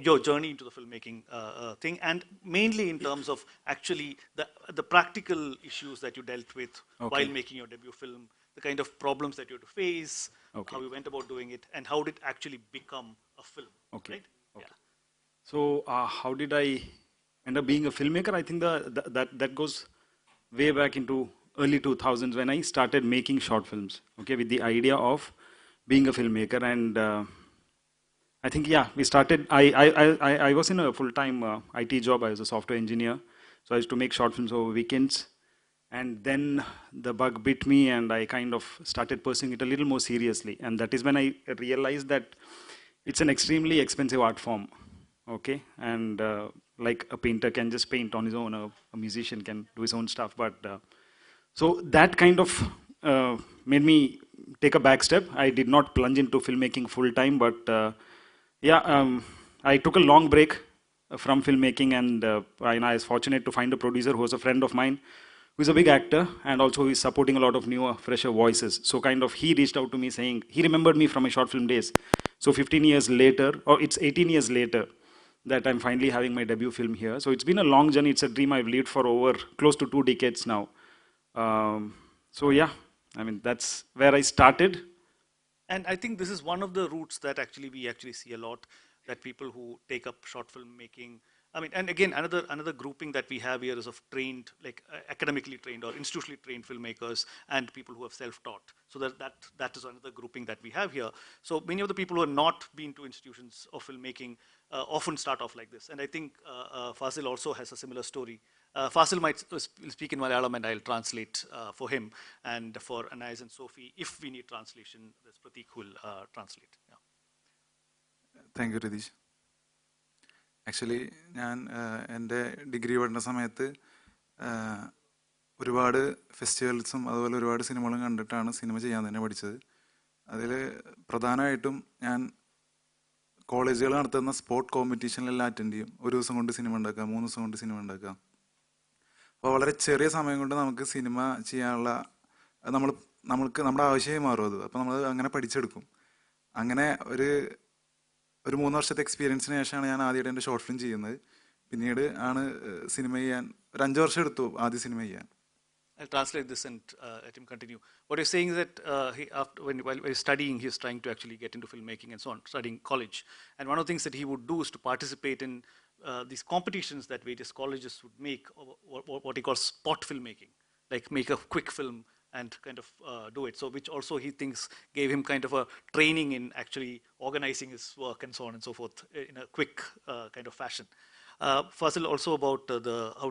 your journey into the filmmaking thing, and mainly in terms of actually the practical issues that you dealt with while Okay. making your debut film, the kind of problems that you had to face, Okay. how you went about doing it, and how did it actually become a film, Okay. right? Yeah. Okay. So how did I end up being a filmmaker? I think that goes way back into early 2000s when I started making short films. Okay, with the idea of being a filmmaker, and I think yeah, we started. I was in a full-time IT job. I was a software engineer, so I used to make short films over weekends. And then the bug bit me, and I kind of started pursuing it a little more seriously. And that is when I realized that it's an extremely expensive art form. Okay, and like a painter can just paint on his own, a musician can do his own stuff, but so that kind of made me take a back step. I did not plunge into filmmaking full time, but yeah, I took a long break from filmmaking, and I was fortunate to find a producer who was a friend of mine, who is a big actor, and also is supporting a lot of newer, fresher voices. So kind of he reached out to me saying, he remembered me from my short film days. So 15 years later, or it's 18 years later, that I'm finally having my debut film here. So it's been a long journey. It's a dream I've lived for over close to 2 decades now. So yeah, I mean, that's where I started. And I think this is one of the routes that actually we actually see a lot, that people who take up short film making. I mean, and again, another grouping that we have here is of trained, like academically trained or institutionally trained filmmakers, and people who have self-taught. So that is another grouping that we have here. So many of the people who have not been to institutions of filmmaking often start off like this. And I think Fazil also has a similar story. Fazil might speak in Malayalam, and I'll translate for him. And for Anais and Sophie, if we need translation, there's Pratik who will translate. Yeah. Thank you, Ridish. Actually ഞാൻ എൻ്റെ degree പഠന സമയത്ത് ഒരുപാട് ഫെസ്റ്റിവൽസും അതുപോലെ ഒരുപാട് സിനിമകളും കണ്ടിട്ടാണ് cinema ചെയ്യാൻ തന്നെ പഠിച്ചത്. അതിൽ പ്രധാനമായിട്ടും ഞാൻ കോളേജുകൾ നടത്തുന്ന സ്പോർട്ട് കോമ്പറ്റീഷനിലെല്ലാം അറ്റൻഡ് ചെയ്യും. ഒരു ദിവസം കൊണ്ട് സിനിമ ഉണ്ടാക്കാം, 3 ദിവസം കൊണ്ട് സിനിമ ഉണ്ടാക്കാം. അപ്പോൾ വളരെ ചെറിയ സമയം കൊണ്ട് നമുക്ക് സിനിമ ചെയ്യാനുള്ള നമ്മുടെ ആവശ്യമായി മാറും അത്. അപ്പോൾ നമ്മൾ അങ്ങനെ പഠിച്ചെടുക്കും. അങ്ങനെ ഒരു 3 വർഷത്തെ എക്സ്പീരിയൻസിന് ശേഷമാണ് ഞാൻ ആദ്യമായിട്ട് എൻ്റെ ഷോർട്ട് ഫിലിം ചെയ്യുന്നത്. പിന്നീട് ആണ് സിനിമ ചെയ്യാൻ ഒരു 5 വർഷം എടുത്തു ആദ്യ സിനിമ ചെയ്യാൻ. I'll translate this and let him continue. What you're saying is that while he's studying, he's trying to actually get into filmmaking and so on, studying college. And one of the things that he would do is to participate in these competitions that various colleges would make, what he calls spot filmmaking, like make a quick film and kind of do it. So which also he thinks gave him kind of a training in actually organizing his work and so on and so forth in a quick kind of fashion. Fazil, also about how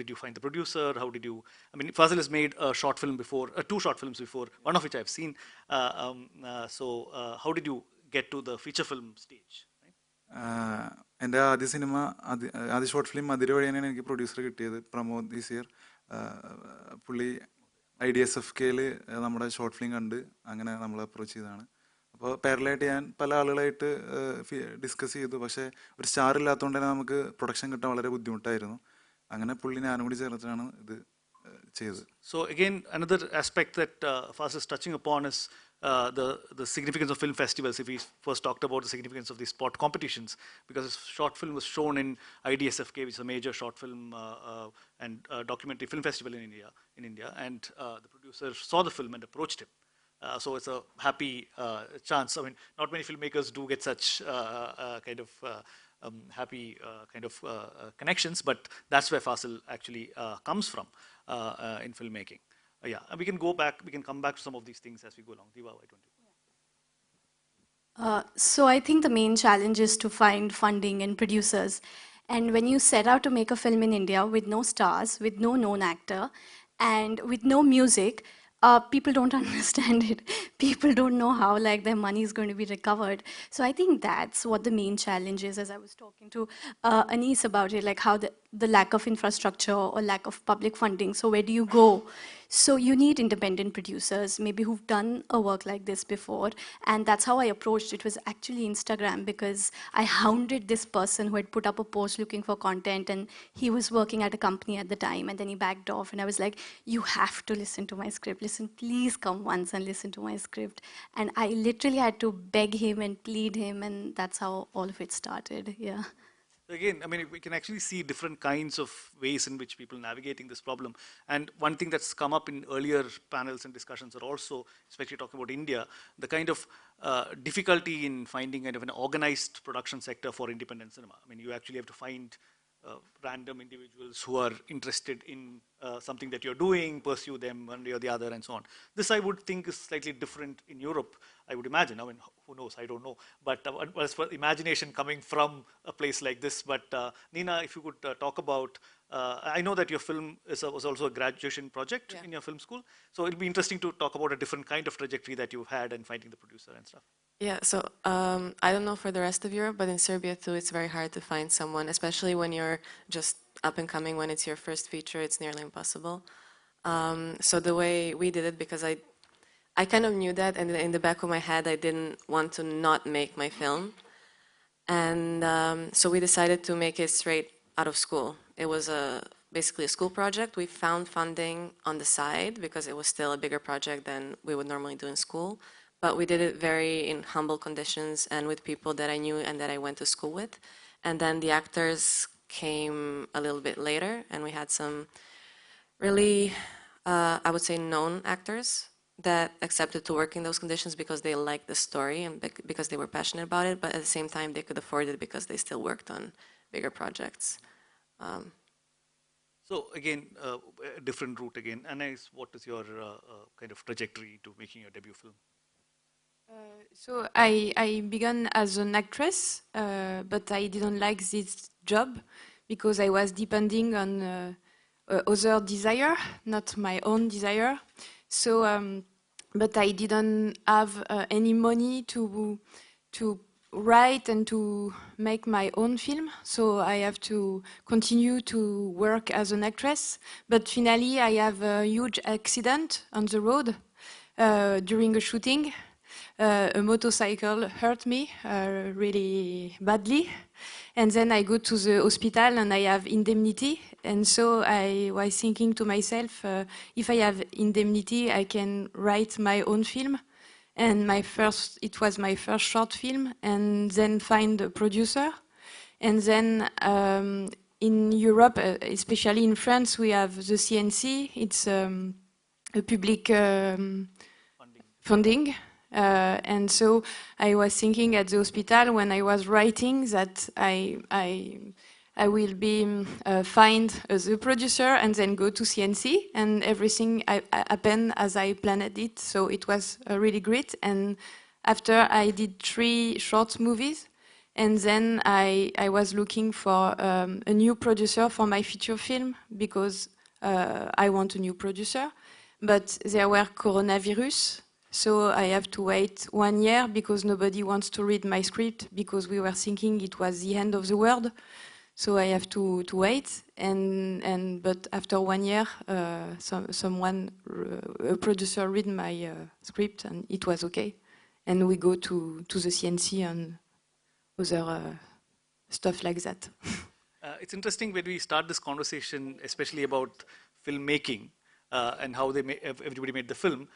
did you find the producer? How did you? I mean, Fazil has made a short film before, 2 short films before, one of which I've seen. So how did you get to the feature film stage? എൻ്റെ ആദ്യ cinema ആദ്യ short film അതിര് വഴിയാണ് എനിക്ക് producer കിട്ടിയത്, Pramod this year. പുള്ളി IDSFKയിൽ നമ്മുടെ short film കണ്ട് അങ്ങനെ നമ്മൾ അപ്രോച്ച് ചെയ്തതാണ്. അപ്പോൾ പാരലായിട്ട് ഞാൻ പല ആളുകളായിട്ട് ഡിസ്കസ് ചെയ്തു. പക്ഷേ ഒരു സ്റ്റാർ ഇല്ലാത്തതുകൊണ്ട് തന്നെ നമുക്ക് പ്രൊഡക്ഷൻ കിട്ടാൻ വളരെ ബുദ്ധിമുട്ടായിരുന്നു. അങ്ങനെ പുള്ളി ഞാനും കൂടി ചേർത്തിട്ടാണ് ഇത് ചെയ്തത്. So again, another aspect that Fazil is touching upon is the significance of film festivals. If we first talked about the significance of these sport competitions, because this short film was shown in IDSFK, which is a major short film and documentary film festival in India, and the producer saw the film and approached him. So it's a happy chance. I mean, not many filmmakers do get such kind of happy kind of connections, but that's where Fazil actually comes from in filmmaking. Yeah, and we can go back, we can come back to some of these things as we go along. Diwa, why don't you? So I think the main challenge is to find funding and producers. And when you set out to make a film in India with no stars, with no known actor, and with no music, people don't understand it. People don't know how like their money is going to be recovered. So I think that's what the main challenge is, as I was talking to Anis about it, like how the lack of infrastructure or lack of public funding. So where do you go So you need independent producers, maybe who've done a work like this before. And that's how I approached it. Was actually Instagram, because I hounded this person who had put up a post looking for content, and he was working at a company at the time, and then he backed off. And I was like, you have to listen to my script. Listen, please come once and listen to my script. And I literally had to beg him and plead him, and that's how all of it started. Yeah. Again, I mean, we can actually see different kinds of ways in which people navigating this problem. And one thing that's come up in earlier panels and discussions are also, especially talking about India, the kind of difficulty in finding kind of an organized production sector for independent cinema. I mean, you actually have to find random individuals who are interested in something that you're doing, pursue them one way or the other, and so on. This, I would think, is slightly different in Europe, I would imagine. I mean, who knows? I don't know. But as for imagination coming from a place like this. But Nina, if you could talk about, I know that your film was also a graduation project in your film school. So it'll be interesting to talk about a different kind of trajectory that you've had and finding the producer and stuff. Yeah, so I don't know for the rest of Europe, but in Serbia too, it's very hard to find someone, especially when you're just up and coming, when it's your first feature, it's nearly impossible. So the way we did it, because I kind of knew that, and in the back of my head, I didn't want to not make my film. And so we decided to make it straight out of school. It was basically a school project. We found funding on the side because it was still a bigger project than we would normally do in school. But we did it very in humble conditions and with people that I knew and that I went to school with. And then the actors came a little bit later, and we had some really, I would say, known actors that accepted to work in those conditions because they liked the story and because they were passionate about it, but at the same time they could afford it because they still worked on bigger projects. So again, a different route again. Anais, what is your kind of trajectory to making your debut film? So I began as an actress, but I didn't like this job because I was depending on other desire, not my own desire. So, but I didn't have any money to write and to make my own film. So I have to continue to work as an actress. But finally, I have a huge accident on the road during a shooting. A motorcycle hurt me really badly. And then I go to the hospital and I have indemnity. And so I was thinking to myself, if I have indemnity, I can write my own film. And it was my first short film, and then find a producer. And then in Europe, especially in France, we have the CNC. It's a public funding. And so I was thinking at the hospital when I was writing that I will be find the producer and then go to CNC, and everything happened as I planned it. So it was really great. And after I did 3 short movies, and then I was looking for a new producer for my feature film because I want a new producer, but there were coronavirus. So I have to wait 1 year because nobody wants to read my script because we were thinking it was the end of the world. So I have to wait, but after 1 year, a producer read my script and it was okay, and we go to the CNC and other stuff like that. It's interesting when we start this conversation, especially about filmmaking and how everybody made the film.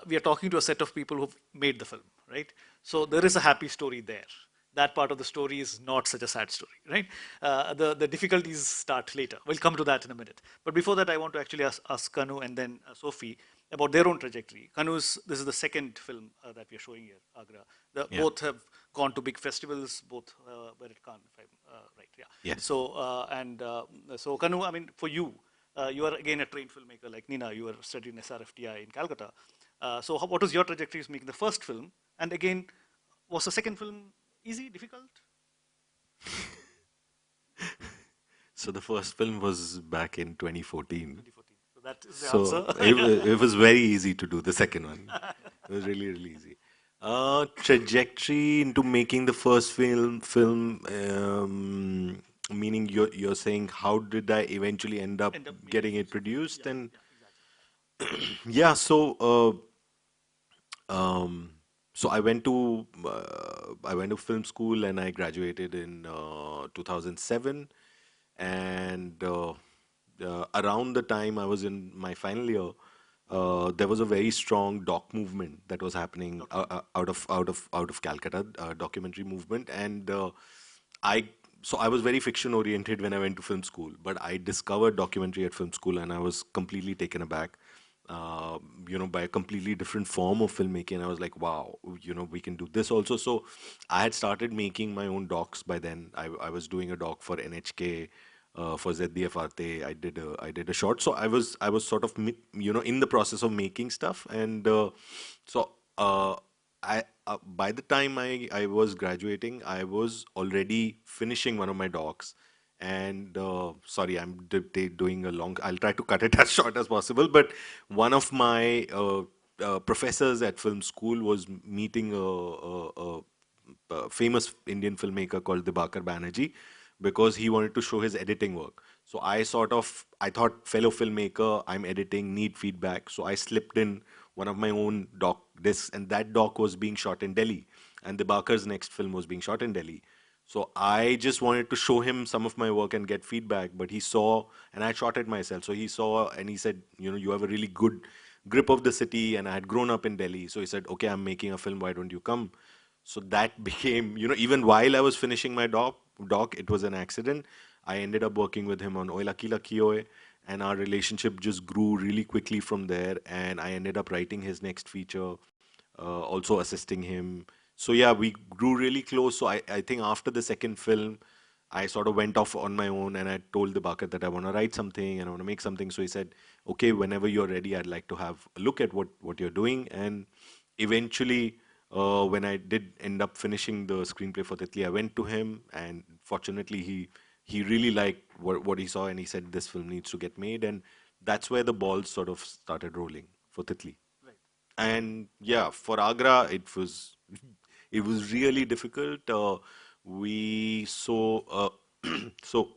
We are talking to a set of people who've made the film, right? So there is a happy story there. That part of the story is not such a sad story, right? The difficulties start later. We'll come to that in a minute. But before that, I want to actually ask Kanu and then Sophie about their own trajectory. This is the second film that we are showing here, Agra. Both have gone to big festivals, both were at Cannes, if I'm right. Yeah. Yes. So Kanu, I mean, for you, you are again a trained filmmaker like Nina. You were studying SRFTI in Calcutta. So what was your trajectory to making the first film? And again, was the second film easy, difficult? So the first film was back in 2014. 2014. So that is the answer. it was very easy to do the second one. It was really, really easy. Trajectory into making the first film, meaning you're saying how did I eventually end up getting it produced? And Yeah, um, so I went to film school and I graduated in 2007, and around the time I was in my final year, there was a very strong doc movement that was happening out of Calcutta, documentary movement, and I so I was very fiction oriented when I went to film school, but I discovered documentary at film school, and I was completely taken aback. Uh, by a completely different form of filmmaking. And I was like, wow, we can do this also. So I had started making my own docs by then. I was doing a doc for NHK, for ZDF Arte. I did a short. So I was sort of in the process of making stuff, and so I by the time I was graduating, I was already finishing one of my docs. And sorry, I'm doing a long. I'll try to cut it as short as possible. But one of my professors at film school was meeting a famous Indian filmmaker called Dibakar Banerjee, because he wanted to show his editing work. So I thought, fellow filmmaker, I'm editing, need feedback. So I slipped in one of my own doc discs, and that doc was being shot in Delhi, and Dibakar's next film was being shot in Delhi. So I just wanted to show him some of my work and get feedback, but he saw, and I shot it myself. So he saw and he said, you have a really good grip of the city, and I had grown up in Delhi. So he said, okay, I'm making a film. Why don't you come? So that became, even while I was finishing my doc, it was an accident. I ended up working with him on Oila Kila Kioe, and our relationship just grew really quickly from there. And I ended up writing his next feature, also assisting him. So yeah, we grew really close. So I think after the second film, I sort of went off on my own, and I told the Bakar that I want to write something and I want to make something. So he said, okay, whenever you're ready, I'd like to have a look at what you're doing. And eventually, when I did end up finishing the screenplay for Titli, I went to him, and fortunately, he really liked what he saw, and he said this film needs to get made, and that's where the balls sort of started rolling for Titli. And yeah, for Agra, it was really difficult. We so so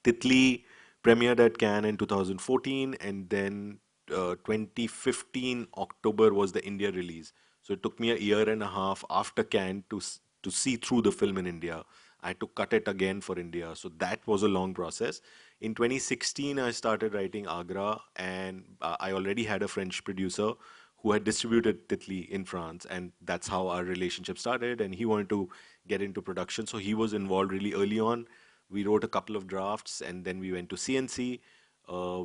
Titli premiered at Cannes in 2014, and then 2015 October was the India release. So it took me a year and a half after Cannes to see through the film in India. I had to cut it again for India, so that was a long process. In 2016, I started writing Agra, and I already had a French producer who had distributed Titli in France, and that's how our relationship started. And he wanted to get into production, so he was involved really early on. We wrote a couple of drafts, and then we went to CNC.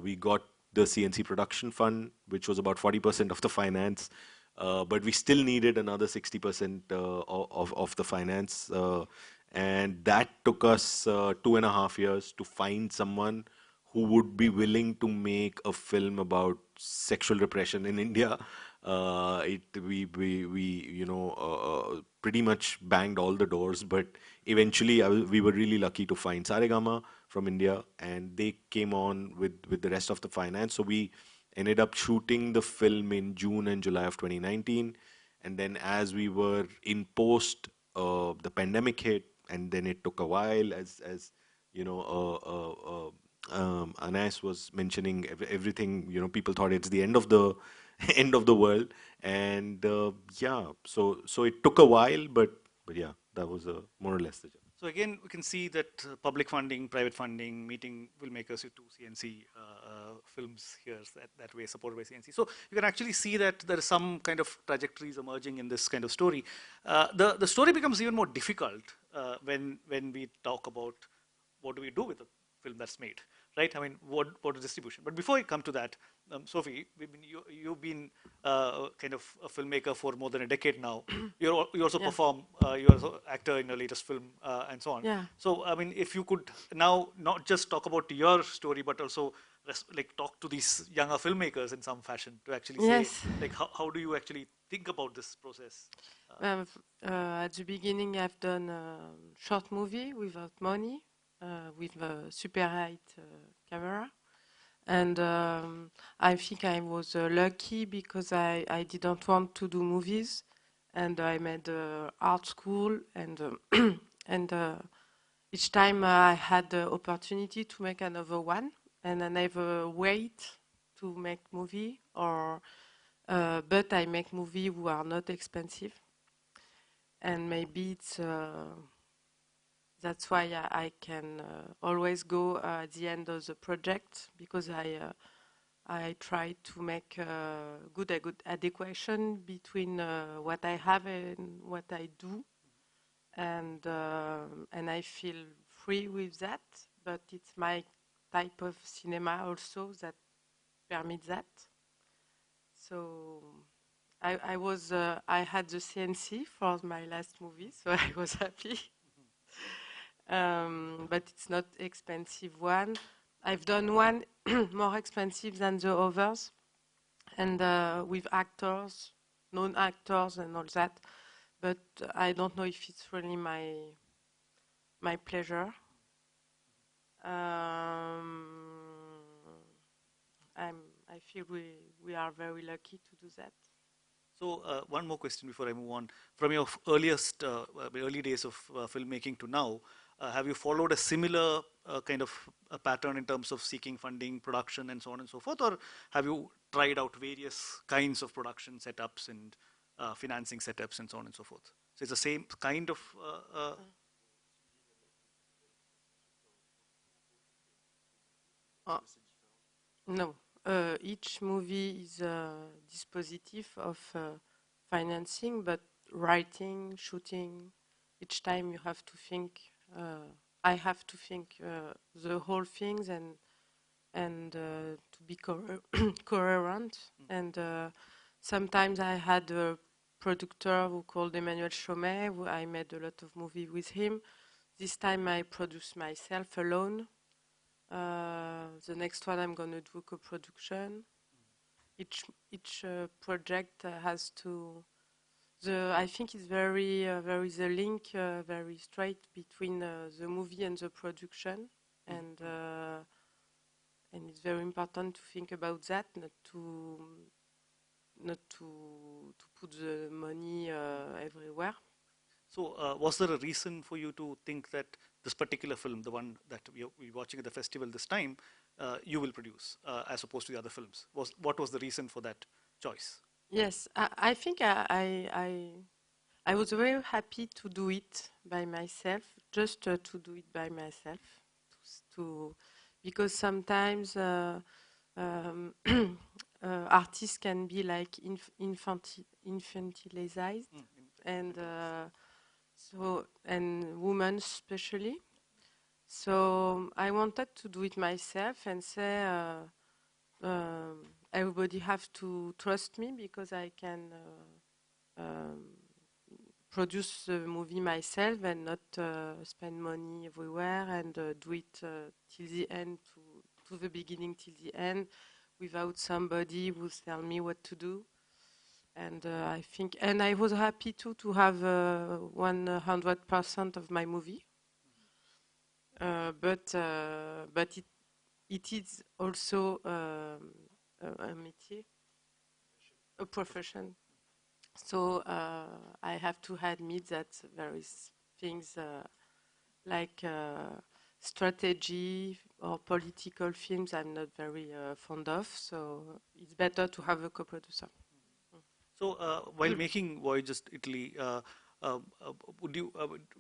We got the CNC production fund, which was about 40% of the finance, but we still needed another 60% of the finance. And that took us 2.5 years to find someone who would be willing to make a film about sexual repression in India. We pretty much banged all the doors, but eventually we were really lucky to find Saregama from India, and they came on with the rest of the finance. So we ended up shooting the film in June and July of 2019, and then as we were in post, the pandemic hit, and then it took a while, as you know. Anas was mentioning everything. People thought it's the end of the end of the world, and yeah, so it took a while, but yeah, that was more or less the job. So again, we can see that public funding, private funding, meeting filmmakers to CNC films here that way, supported by CNC. So you can actually see that there is some kind of trajectories emerging in this kind of story. The story becomes even more difficult when we talk about what do we do with a film that's made, right? I mean, what is distribution? But before I come to that, Sophie, you've been kind of a filmmaker for more than a decade now. You also Yeah. perform. You're also actor in your latest film and so on. Yeah. So I mean, if you could now not just talk about your story, but also like talk to these younger filmmakers in some fashion to actually say, Yes. like, how do you actually think about this process? At the beginning, I've done a short movie without money, with a Super 8 camera. And I think I was lucky because I didn't want to do movies. And I made art school. And, and each time I had the opportunity to make another one. And I never wait to make movie. or but I make movies who are not expensive, and maybe it's that's why I can always go at the end of the project, because I try to make a good adequation between what I have and what I do, and I feel free with that. But it's my type of cinema also that permits that. So I had the CNC for my last movie, so I was happy. But it's not expensive one. I've done one more expensive than the others, and with actors, known actors, and all that. But I don't know if it's really my pleasure. I feel we are very lucky to do that. So one more question before I move on. From your earliest, early days of filmmaking to now, have you followed a similar kind of a pattern in terms of seeking funding, production, and so on and so forth, or have you tried out various kinds of production setups and financing setups and so on and so forth? So it's the same kind of. No, each movie is a dispositif of financing, but writing, shooting, each time you have to think. I have to think the whole things and to be coherent. And sometimes I had a producer who called Emmanuel Chomet, who I made a lot of movies with him. This time I produced myself alone. The next one I'm going to do co-production. Each project has to. I think it's very the link very straight between the movie and the production, and it's very important to think about that, not to put the money everywhere. So was there a reason for you to think that this particular film, the one that we're watching at the festival this time, you will produce as opposed to the other films? What was the reason for that choice? Yes, I think I was very happy to do it by myself, just to do it by myself, because sometimes artists can be like infantilized, and and women especially. So I wanted to do it myself and say everybody have to trust me, because I can produce the movie myself and not spend money everywhere, and do it till the end, to the beginning till the end, without somebody who tell me what to do. And I think, and I was happy too to have 100% of my movie. But it is also a métier, a profession. So I have to admit that there is things like strategy or political films I'm not very fond of. So it's better to have a co-producer. So while making Voyages to Italy, do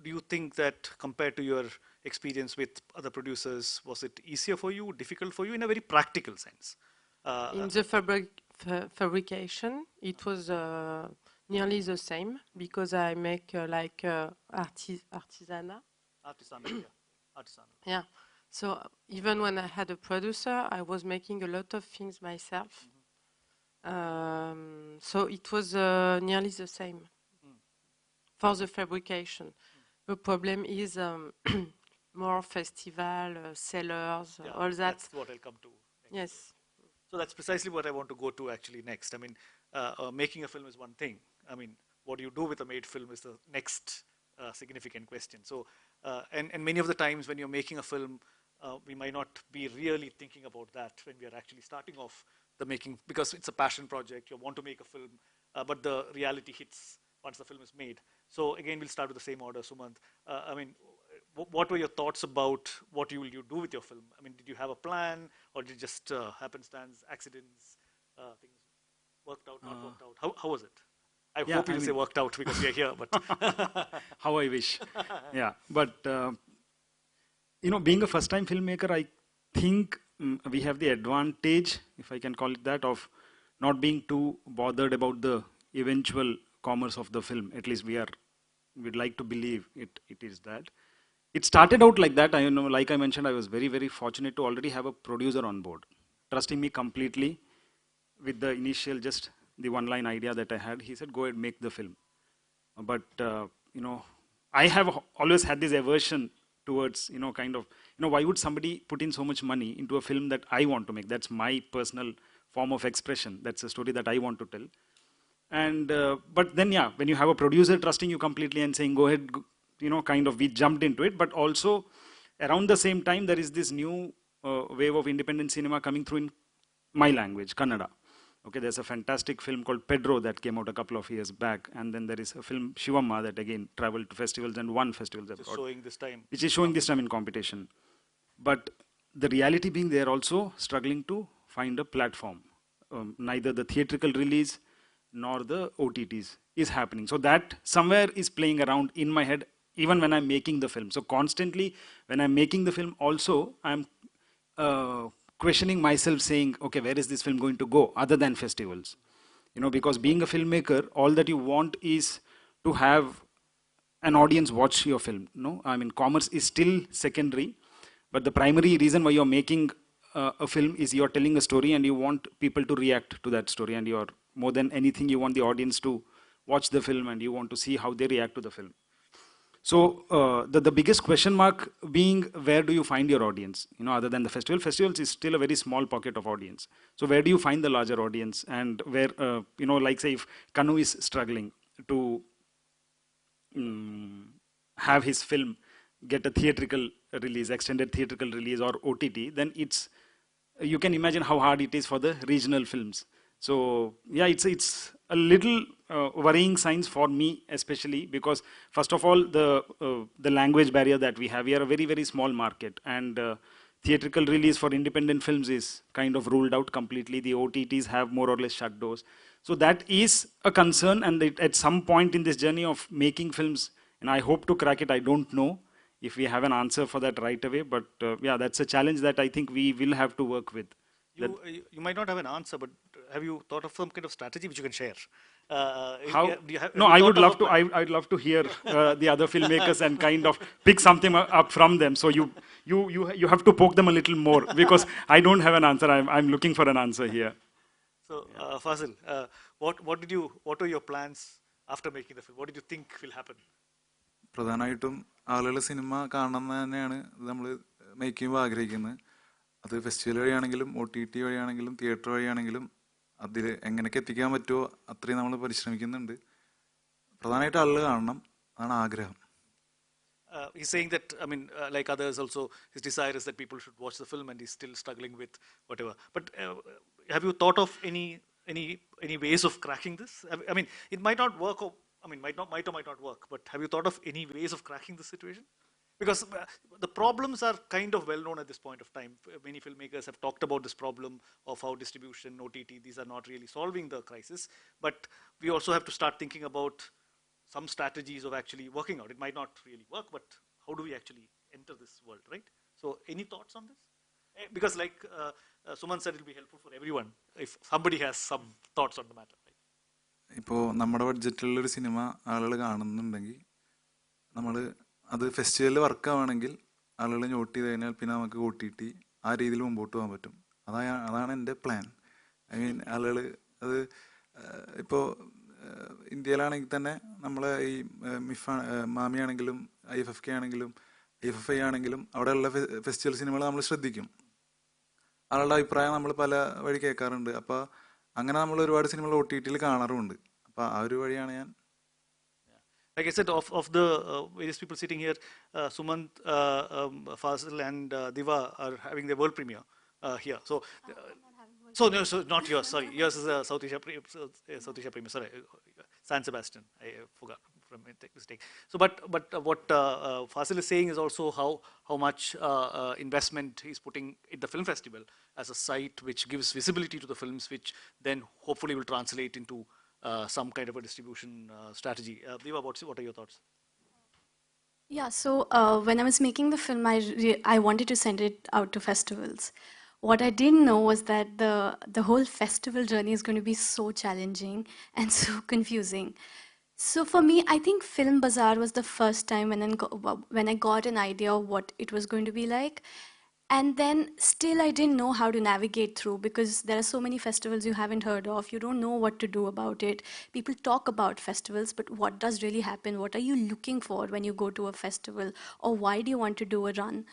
you think that compared to your experience with other producers, was it easier for you, difficult for you, in a very practical sense? In the fabrication, it was nearly the same, because I make like artisanal. Artisanal, yeah. Artisanal. Yeah. So even when I had a producer, I was making a lot of things myself. So it was nearly the same for the fabrication. The problem is more festival, sellers, all that. That's what I'll come to next. Yes. So that's precisely what I want to go to actually next. I mean, making a film is one thing. I mean, what do you do with a made film is the next significant question. So, and many of the times when you're making a film, we might not be really thinking about that when we are actually starting off the making, because it's a passion project. You want to make a film, but the reality hits once the film is made. So again, we'll start with the same order, Sumant. I mean, what were your thoughts about what will you do with your film? I mean, did you have a plan, or did it just happenstance, accidents, things? Worked out, not worked out. How was it? I Yeah, hope you'll say worked out because we are here, but how I wish. Yeah, but being a first-time filmmaker, I think we have the advantage, if I can call it that, of not being too bothered about the eventual commerce of the film. At least we'd like to believe it is that. It started out like that. Like I mentioned, I was very, very fortunate to already have a producer on board, trusting me completely with the initial, just the one-line idea that I had. He said, "Go ahead, make the film." But I have always had this aversion towards kind of why would somebody put in so much money into a film that I want to make? That's my personal form of expression. That's a story that I want to tell. And but then, yeah, when you have a producer trusting you completely and saying, "Go ahead," kind of we jumped into it. But also around the same time, there is this new wave of independent cinema coming through in my language, Kannada. Okay, there's a fantastic film called Pedro that came out a couple of years back, and then there is a film Shivamma that again traveled to festivals and won festivals abroad, showing this time. which is showing this time in competition. But the reality being, they are also struggling to find a platform. Neither the theatrical release nor the OTTs is happening. So that somewhere is playing around in my head even when I'm making the film. So constantly when I'm making the film also, I'm questioning myself saying, okay, where is this film going to go other than festivals? Because being a filmmaker, all that you want is to have an audience watch your film. I mean, commerce is still secondary, but the primary reason why you're making a film is you're telling a story and you want people to react to that story, and you're more than anything, you want the audience to watch the film and you want to see how they react to the film. So the biggest question mark being, where do you find your audience? Other than the festivals is still a very small pocket of audience. So where do you find the larger audience? And where, like say if Kanu is struggling to have his film get a theatrical release, extended theatrical release or OTT, then you can imagine how hard it is for the regional films. So yeah, it's a little worrying signs for me, especially because first of all, the language barrier that we have. We are a very, very small market, and theatrical release for independent films is kind of ruled out completely. The OTTs have more or less shut doors. So that is a concern, and at some point in this journey of making films, and I hope to crack it, I don't know if we have an answer for that right away, but yeah, that's a challenge that I think we will have to work with. You might not have an answer, but have you thought of some kind of strategy which you can share? How? No, I would love to. I'd love to hear the other filmmakers and kind of pick something up from them. So you have to poke them a little more, because I don't have an answer. I'm looking for an answer here. So Fazil, what were your plans after making the film? What did you think will happen? പ്രധാനമായിട്ടും ആളുകൾ cinema കാണണമെന്ന് തന്നെയാണ് നമ്മൾ make ചെയ്യുമ്പോൾ ആഗ്രഹിക്കുന്നത്. അത് festival വഴിയാണെങ്കിലും OTT വഴിയാണെങ്കിലും theatre വഴിയാണെങ്കിലും അതിൽ എങ്ങനെയൊക്കെ എത്തിക്കാൻ പറ്റുമോ അത്രയും നമ്മൾ പരിശ്രമിക്കുന്നുണ്ട്. പ്രധാനമായിട്ട് ആളുകൾ കാണണം, അതാണ് ആഗ്രഹം. He's saying that, I mean, like others also, his desire is that people should watch the film, and he's still struggling with whatever. But have you thought of any ways of cracking this? I mean, it might not work, or I mean, might or might not work. But have you thought of any ways of cracking this situation? Because the problems are kind of well known at this point of time. Many filmmakers have talked about this problem of how distribution, OTT, these are not really solving the crisis. But we also have to start thinking about some strategies of actually working out. It might not really work, but how do we actually enter this world, right? So any thoughts on this? Because like Sumant said, it will be helpful for everyone if somebody has some thoughts on the matter. Right? ഇപ്പോൾ നമ്മുടെ ബഡ്ജറ്റിലുള്ളൊരു cinema ആളുകൾ കാണുന്നുണ്ടെങ്കിൽ നമ്മൾ അത് ഫെസ്റ്റിവലിൽ വർക്കാവുകയാണെങ്കിൽ ആളുകൾ not ചെയ്ത് കഴിഞ്ഞാൽ പിന്നെ നമുക്ക് OTT ആ രീതിയിൽ മുമ്പോട്ട് പോകാൻ പറ്റും. അതാണ് എൻ്റെ പ്ലാൻ. ഐ മീൻ ആളുകൾ അത് ഇപ്പോൾ ഇന്ത്യയിലാണെങ്കിൽ തന്നെ നമ്മളെ ഈ മാമിയാണെങ്കിലും IFFK ആണെങ്കിലും IFFI ആണെങ്കിലും അവിടെയുള്ള ഫെസ്റ്റിവൽ സിനിമകൾ നമ്മൾ ശ്രദ്ധിക്കും. ആളുടെ അഭിപ്രായം നമ്മൾ പല വഴി കേൾക്കാറുണ്ട്. അപ്പോൾ അങ്ങനെ നമ്മൾ ഒരുപാട് സിനിമകൾ OTTയിൽ കാണാറുമുണ്ട്. അപ്പോൾ ആ ഒരു വഴിയാണ് ഞാൻ. Like I said, of the various people sitting here, Sumant, Fazil, and Diwa are having their world premiere here. So, so not yours. Sorry, yours is a South Asia premiere. Sorry, San Sebastian. I forgot. from mistake. So, but what Fazil is saying is also how much investment he's putting in the film festival as a site which gives visibility to the films, which then hopefully will translate into some kind of a distribution strategy. Diwa, what are your thoughts? Yeah, so when I was making the film, I wanted to send it out to festivals. What I didn't know was that the whole festival journey is going to be so challenging and so confusing. So for me, I think Film Bazaar was the first time when I got an idea of what it was going to be like. And then still I didn't know how to navigate through, because there are so many festivals you haven't heard of. You don't know what to do about it. People talk about festivals, but what does really happen? What are you looking for when you go to a festival? Or why do you want to do a run?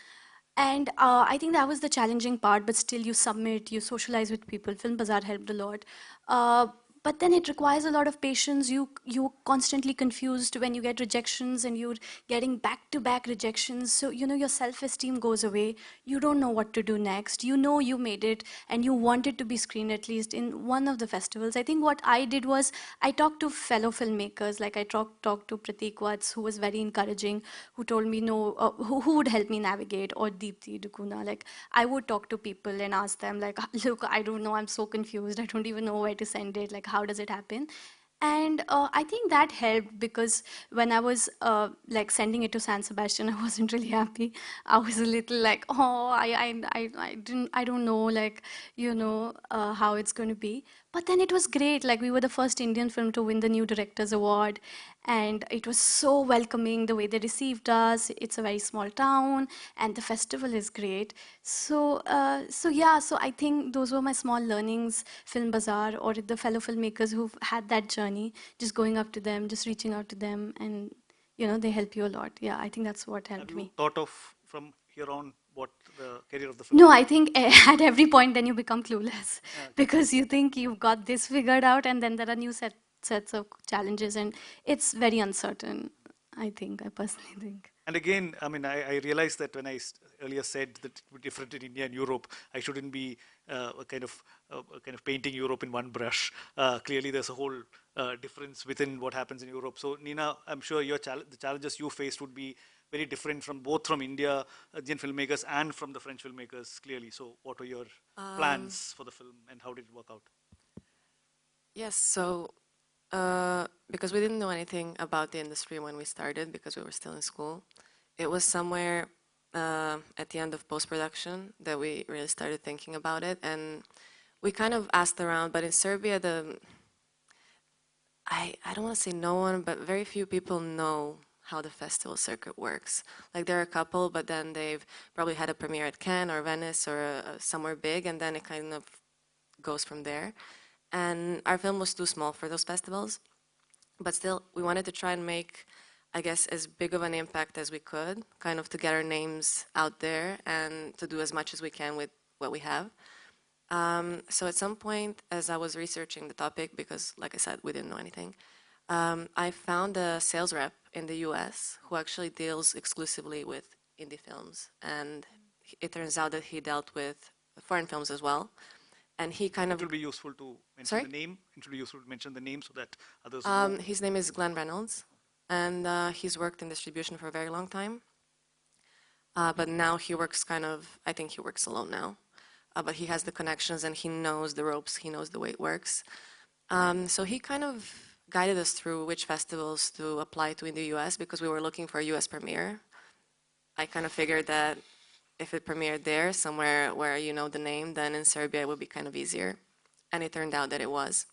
And I think that was the challenging part, but still you submit, you socialize with people. Film Bazaar helped a lot. Uh, but then it requires a lot of patience. You're constantly confused when you get rejections, and you're getting back-to-back rejections. So your self-esteem goes away. You don't know what to do next. You know you made it, and you wanted to be screened at least in one of the festivals. I think what I did was I talked to fellow filmmakers. Like I talked to Pratik Watts, who was very encouraging, who told me no, who would help me navigate, or Deepthi Dukuna. Like I would talk to people and ask them, like, look, I don't know, I'm so confused. I don't even know where to send it. Like, how does it happen? And I think that helped, because when I was like sending it to San Sebastian, I wasn't really happy. I was a little like, oh, I don't know, like, how it's going to be. But then it was great. Like we were the first Indian film to win the New Directors Award, and it was so welcoming the way they received us. It's a very small town, and the festival is great. So yeah. So I think those were my small learnings. Film Bazaar, or the fellow filmmakers who've had that journey, just going up to them, just reaching out to them, and they help you a lot. Yeah, I think that's what Have helped you me. thought of from here on what the career of the No, filmmaker? I think at every point then you become clueless, Okay. because you think you've got this figured out, and then there are new sets of challenges, and it's very uncertain. I personally think. And again, I mean, I realized that when earlier said that it would be different in India and Europe, I shouldn't be a kind of painting Europe in one brush. Clearly, there's a whole difference within what happens in Europe. So, Nina, I'm sure the challenges you faced would be very different from both from Indian filmmakers, and from the French filmmakers. Clearly, so what were your plans for the film, and how did it work out? Yes, so because we didn't know anything about the industry when we started, because we were still in school, it was somewhere at the end of post-production that we really started thinking about it. And we kind of asked around, but in Serbia, I don't want to say no one, but very few people know how the festival circuit works. Like there are a couple, but then they've probably had a premiere at Cannes or Venice or somewhere big, and then it kind of goes from there. And our film was too small for those festivals, but still we wanted to try and make, I guess, as big of an impact as we could, kind of to get our names out there and to do as much as we can with what we have. So at some point, as I was researching the topic, because like I said, we didn't know anything, I found a sales rep in the US who actually deals exclusively with indie films. And it turns out that he dealt with foreign films as well. And he kind It of... will be useful to mention Sorry? the name. It will be useful to mention the name so that others know. His name is Glenn Reynolds, and he's worked in distribution for a very long time. But now he works I think he works alone now. But he has the connections and he knows the ropes, he knows the way it works. So he kind of guided us through which festivals to apply to in the US, because we were looking for a US premiere. I kind of figured that if it premiered there, somewhere where you know the name, then in Serbia it would be kind of easier. And it turned out that it was.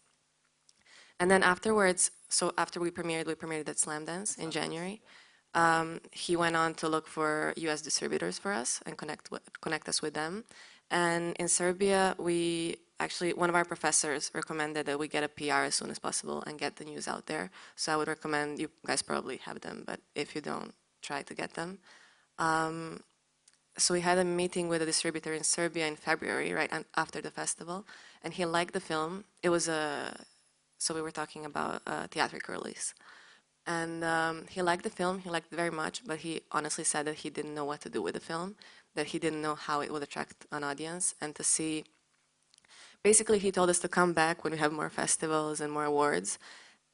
And then afterwards, so after we premiered at Slamdance in January. He went on to look for US distributors for us and connect us with them. And in Serbia, one of our professors recommended that we get a PR as soon as possible and get the news out there. So I would recommend, you guys probably have them, but if you don't, try to get them. So we had a meeting with a distributor in Serbia in February, right after the festival, and he liked the film. So we were talking about a theatrical release. And he liked the film, he liked it very much, but he honestly said that he didn't know what to do with the film, that he didn't know how it would attract an audience, and to see... Basically, he told us to come back when we have more festivals and more awards,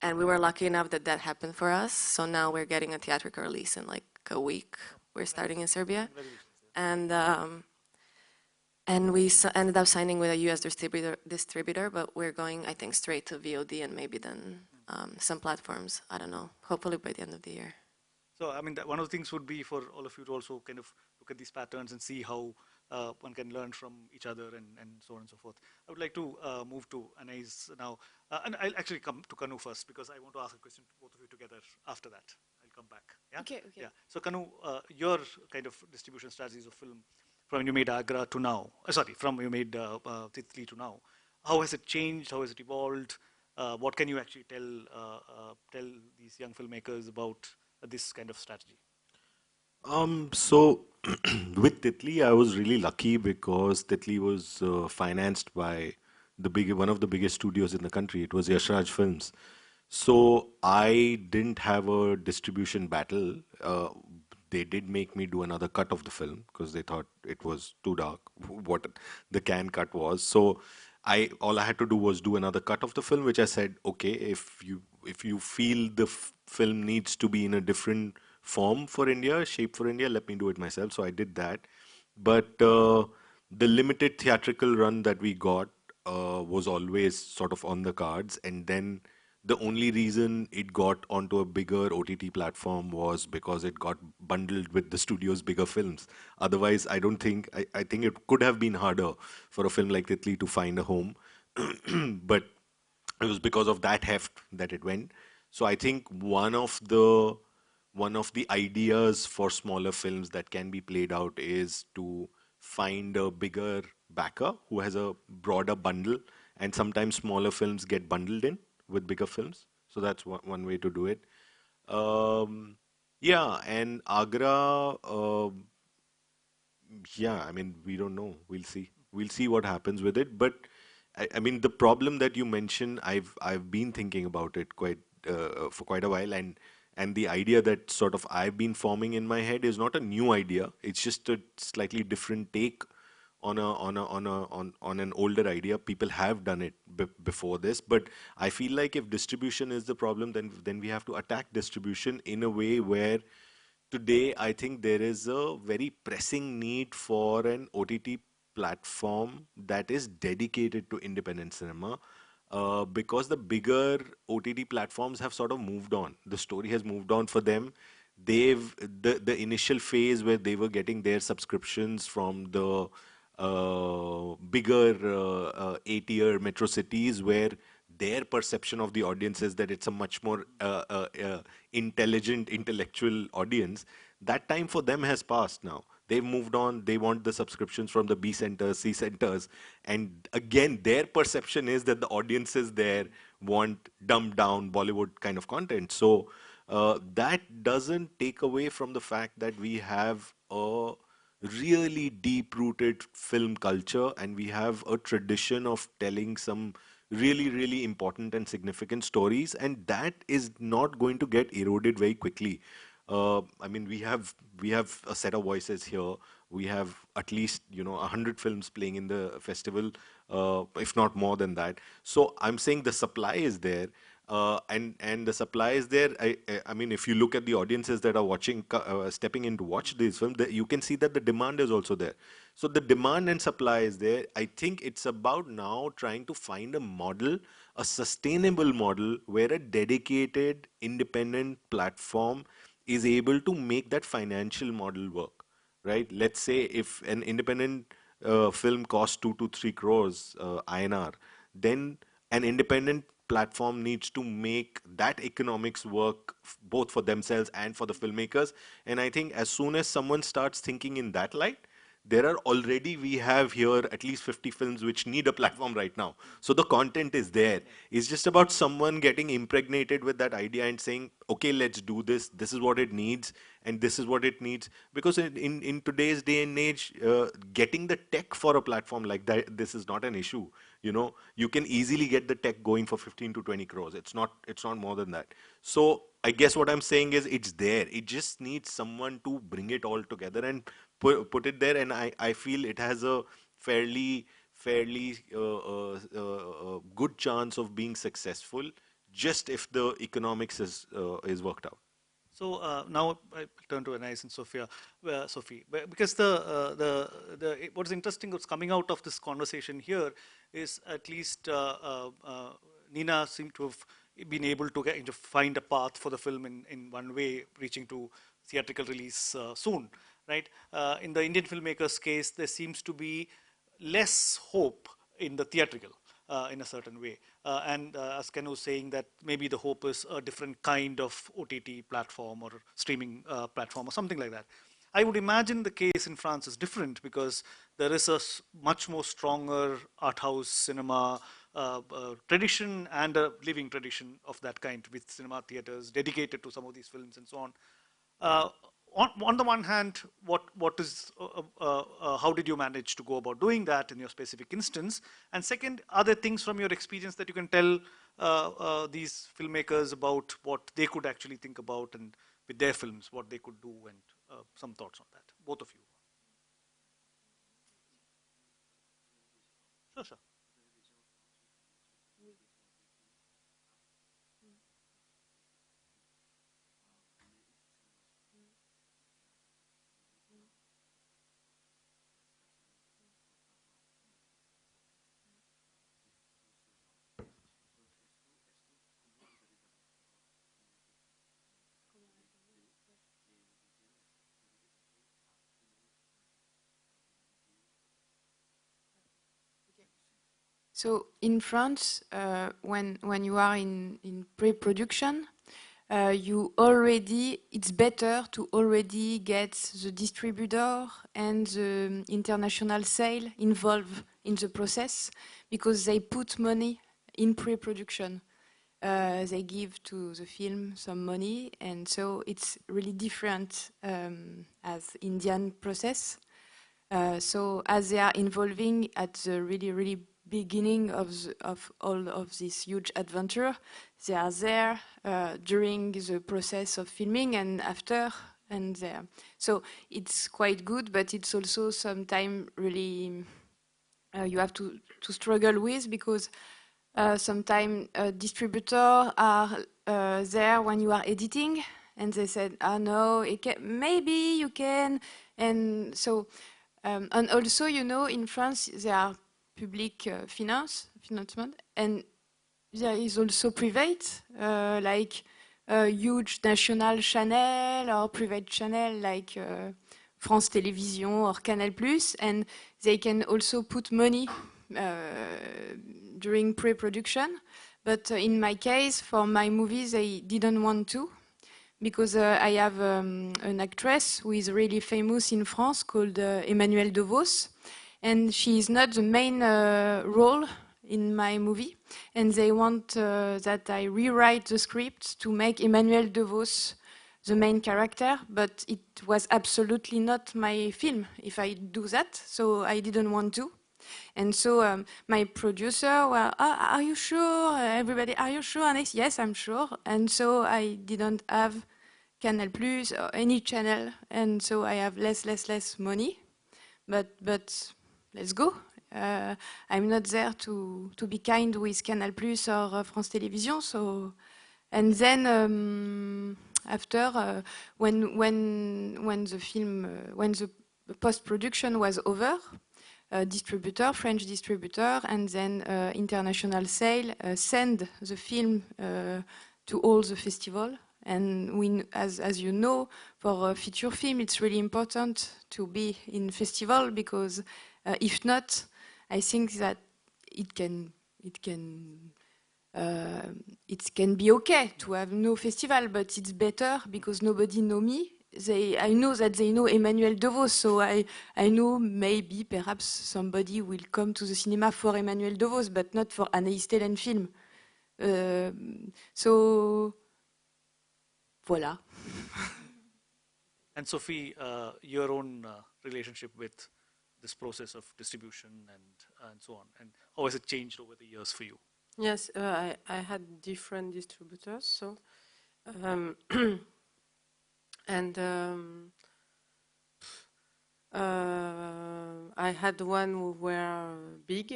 And we were lucky enough that that happened for us. So now we're getting a theatrical release in like a week. We're starting in Serbia. And we ended up signing with a US distributor, but we're going, I think, straight to VOD and maybe then some platforms. I don't know. Hopefully by the end of the year. So, I mean, one of the things would be for all of you to also kind of look at these patterns and see how one can learn from each other and so on and so forth. I would like to move to Anais now. And I'll actually come to Kanu first because I want to ask a question to both of you together after that. I'll come back. Yeah? Okay. Yeah. So, Kanu, your kind of distribution strategies of film from when you made Agra to now, from when you made Titli to now, how has it changed? How has it evolved? What can you actually tell these young filmmakers about this kind of strategy? So with Titli, I was really lucky because Titli was financed by one of the biggest studios in the country. It was Yashraj Films. So I didn't have a distribution battle. They did make me do another cut of the film because they thought it was too dark, what the can cut was. So all I had to do was do another cut of the film, which I said, okay, if you feel the film needs to be in a different form for India, shape for India, let me do it myself. So I did that. But the limited theatrical run that we got was always sort of on the cards. And then the only reason it got onto a bigger OTT platform was because it got bundled with the studio's bigger films. Otherwise, I think it could have been harder for a film like Titli to find a home. But it was because of that heft that it went. So I think one of the ideas for smaller films that can be played out is to find a bigger backer who has a broader bundle, and sometimes smaller films get bundled in with bigger films. So that's one way to do it. Yeah, and Agra, yeah, I mean, we don't know. We'll see. We'll see what happens with it. But I mean, the problem that you mentioned, I've been thinking about it for quite a while, and the idea that sort of I've been forming in my head is not a new idea. It's just a slightly different take on an older idea. People have done it before this, but I feel like if distribution is the problem, then we have to attack distribution in a way where today, I think there is a very pressing need for an OTT platform that is dedicated to independent cinema, because the bigger OTT platforms have sort of moved on. The story has moved on for them. The initial phase where they were getting their subscriptions from the bigger 8-tier metro cities, where their perception of the audience is that it's a much more intelligent, intellectual audience. That time for them has passed now. They've moved on. They want the subscriptions from the B centers, C centers. And again, their perception is that the audiences there want dumbed down Bollywood kind of content. So that doesn't take away from the fact that we have a really deep rooted film culture, and we have a tradition of telling some really, really important and significant stories, and that is not going to get eroded very quickly. I mean, we have a set of voices here. We have at least 100 films playing in the festival, if not more than that. So I'm saying the supply is there, and the supply is there. I mean, if you look at the audiences that are stepping in to watch these films, you can see that the demand is also there. So the demand and supply is there. I think it's about now trying to find a model, a sustainable model, where a dedicated independent platform is able to make that financial model work, right? Let's say if an independent film costs 2 to 3 crores INR, then an independent platform needs to make that economics work both for themselves and for the filmmakers. And I think as soon as someone starts thinking in that light, we have here at least 50 films which need a platform right now. So the content is there. It's just about someone getting impregnated with that idea and saying, okay, let's do this. This is what it needs, and this is what it needs. Because in today's day and age, getting the tech for a platform like that, this is not an issue. You can easily get the tech going for 15 to 20 crores. It's not more than that. So I guess what I'm saying is it's there. It just needs someone to bring it all together and put it there. And I feel it has a fairly good chance of being successful, just if the economics is worked out. So now I turn to Anais and Sophia, Sophie, because what is interesting, what's coming out of this conversation here is at least Nina seemed to have been able to find a path for the film in one way, reaching to theatrical release soon, right? In the Indian filmmakers' case, there seems to be less hope in the theatrical in a certain way. And as Ken was saying, that maybe the hope is a different kind of OTT platform or streaming platform or something like that. I would imagine the case in France is different because there is a much more stronger art house cinema tradition and a living tradition of that kind, with cinema theaters dedicated to some of these films and so on. Uh, on the one hand, how did you manage to go about doing that in your specific instance? And second, are there things from your experience that you can tell these filmmakers about what they could actually think about and with their films, what they could do, and some thoughts on that, both of you? Sure, sure. So in France, when you are in pre-production, it's better to already get the distributor and the international sale involved in the process, because they put money in pre-production. They give to the film some money, and so it's really different as Indian process. So as they are involving at the really beginning of all of this huge adventure, they are there during the process of filming and after, and there. So it's quite good, but it's also sometimes really you have to struggle with, because sometimes distributors are there when you are editing, and they said, "Ah, no, maybe you can," and so. And also, in France, there are public financement, and there is also private, like huge national channel or private channel like France Télévisions or Canal+, and they can also put money during pre-production. But in my case, for my movies, they didn't want to, because I have an actress who is really famous in France called Emmanuelle DeVos, and she is not the main role in my movie, and they want that I rewrite the script to make Emmanuelle DeVos the main character, but it was absolutely not my film if I do that, so I didn't want to. And so my producer, well, are you sure? Everybody, are you sure? And I said, yes, I'm sure. And so I didn't have Canal Plus or any channel, and so I have less money. But let's go. I'm not there to be kind with Canal Plus or France Télévisions. So, and then after when the film when the post production was over, French distributor, and then international sale send the film to all the festival. And as you know, for a feature film, it's really important to be in festival, because if not, I think that it can be okay to have no festival, but it's better because nobody know me. I know that they know Emmanuelle DeVos, so I know maybe perhaps somebody will come to the cinema for Emmanuelle DeVos, but not for Anaïs Tellen film. So voilà. And Sophie, your own relationship with this process of distribution and so on, and how has it changed over the years for you? Yes, I had different distributors, so and I had one who were big,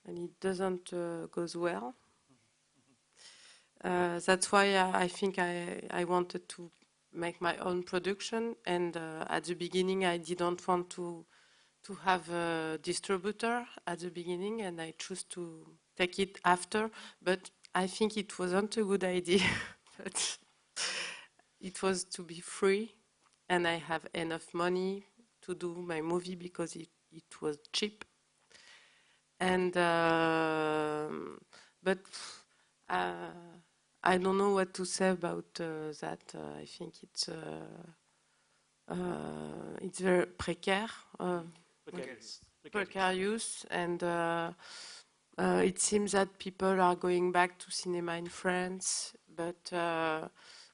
and it doesn't goes well. That's why I think I wanted to make my own production, and at the beginning I didn't want to have a distributor at the beginning, and I chose to take it after, but I think it wasn't a good idea. But it was to be free, and I have enough money to do my movie because it was cheap. And but uh, I don't know what to say about that. I think it's very precaire, Precarious. precarious, and it seems that people are going back to cinema in France, but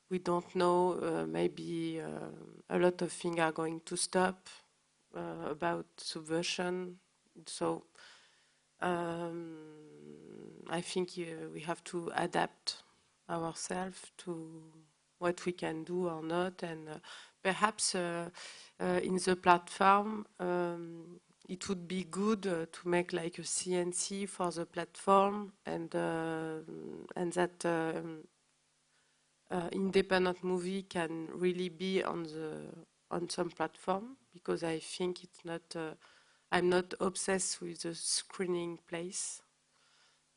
we don't know. Maybe a lot of things are going to stop about subversion. So I think we have to adapt ourselves to what we can do or not, and perhaps in the platform it would be good to make like a CNC for the platform, and that independent movie can really be on some platform, because I think it's not. I'm not obsessed with the screening place,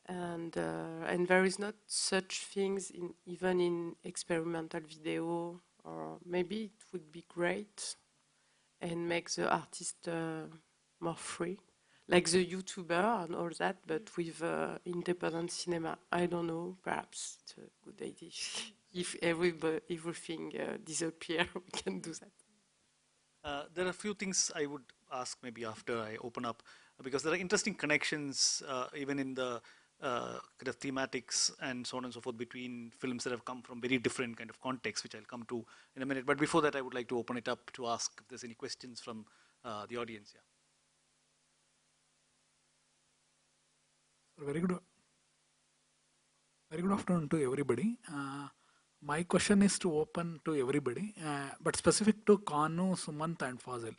and there is not such things even in experimental video, or maybe it would be great and make the artist more free, like the YouTuber and all that, but with independent cinema. I don't know, perhaps it's a good idea. If everything disappear, we can do that. There are a few things I would ask maybe after I open up, because there are interesting connections even in the kind of thematics and so on and so forth between films that have come from very different kind of contexts, which I'll come to in a minute. But before that, I would like to open it up to ask if there's any questions from the audience. Yeah. Very good afternoon to everybody. My question is to open to everybody, but specific to Kanu, Sumant, and Fazil.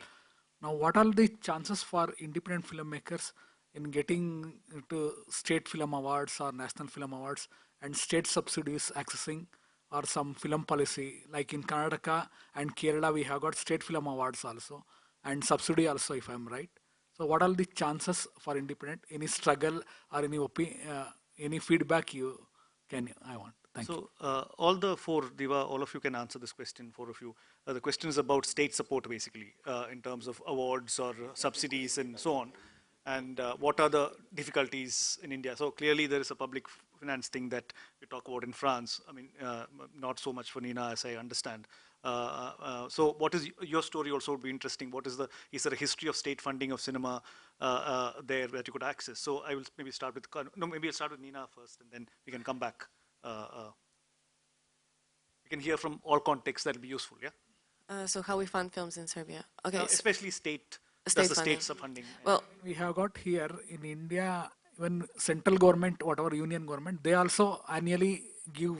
Now, what are the chances for independent filmmakers in getting to state film awards or national film awards and state subsidies accessing, or some film policy like in Karnataka and Kerala we have got state film awards also and subsidy also, if I'm right? So what are the chances for independent? Any struggle or any feedback I want? Thank you. So all the four, Diwa, all of you can answer this question, four of you. The question is about state support basically, in terms of awards or subsidies and so on. And what are the difficulties in India? So clearly there is a public finance thing that we talk about in France. I mean, not so much for Nina as I understand. So what is your story also would be interesting. Is there a history of state funding of cinema there that you could access? So I will maybe start with, maybe I'll start with Nina first and then we can come back. We can hear from all contexts, that'll be useful, yeah? So how we fund films in Serbia? Okay, especially state states are funding. Well, we have got here in India, even central government, whatever union government, they also annually give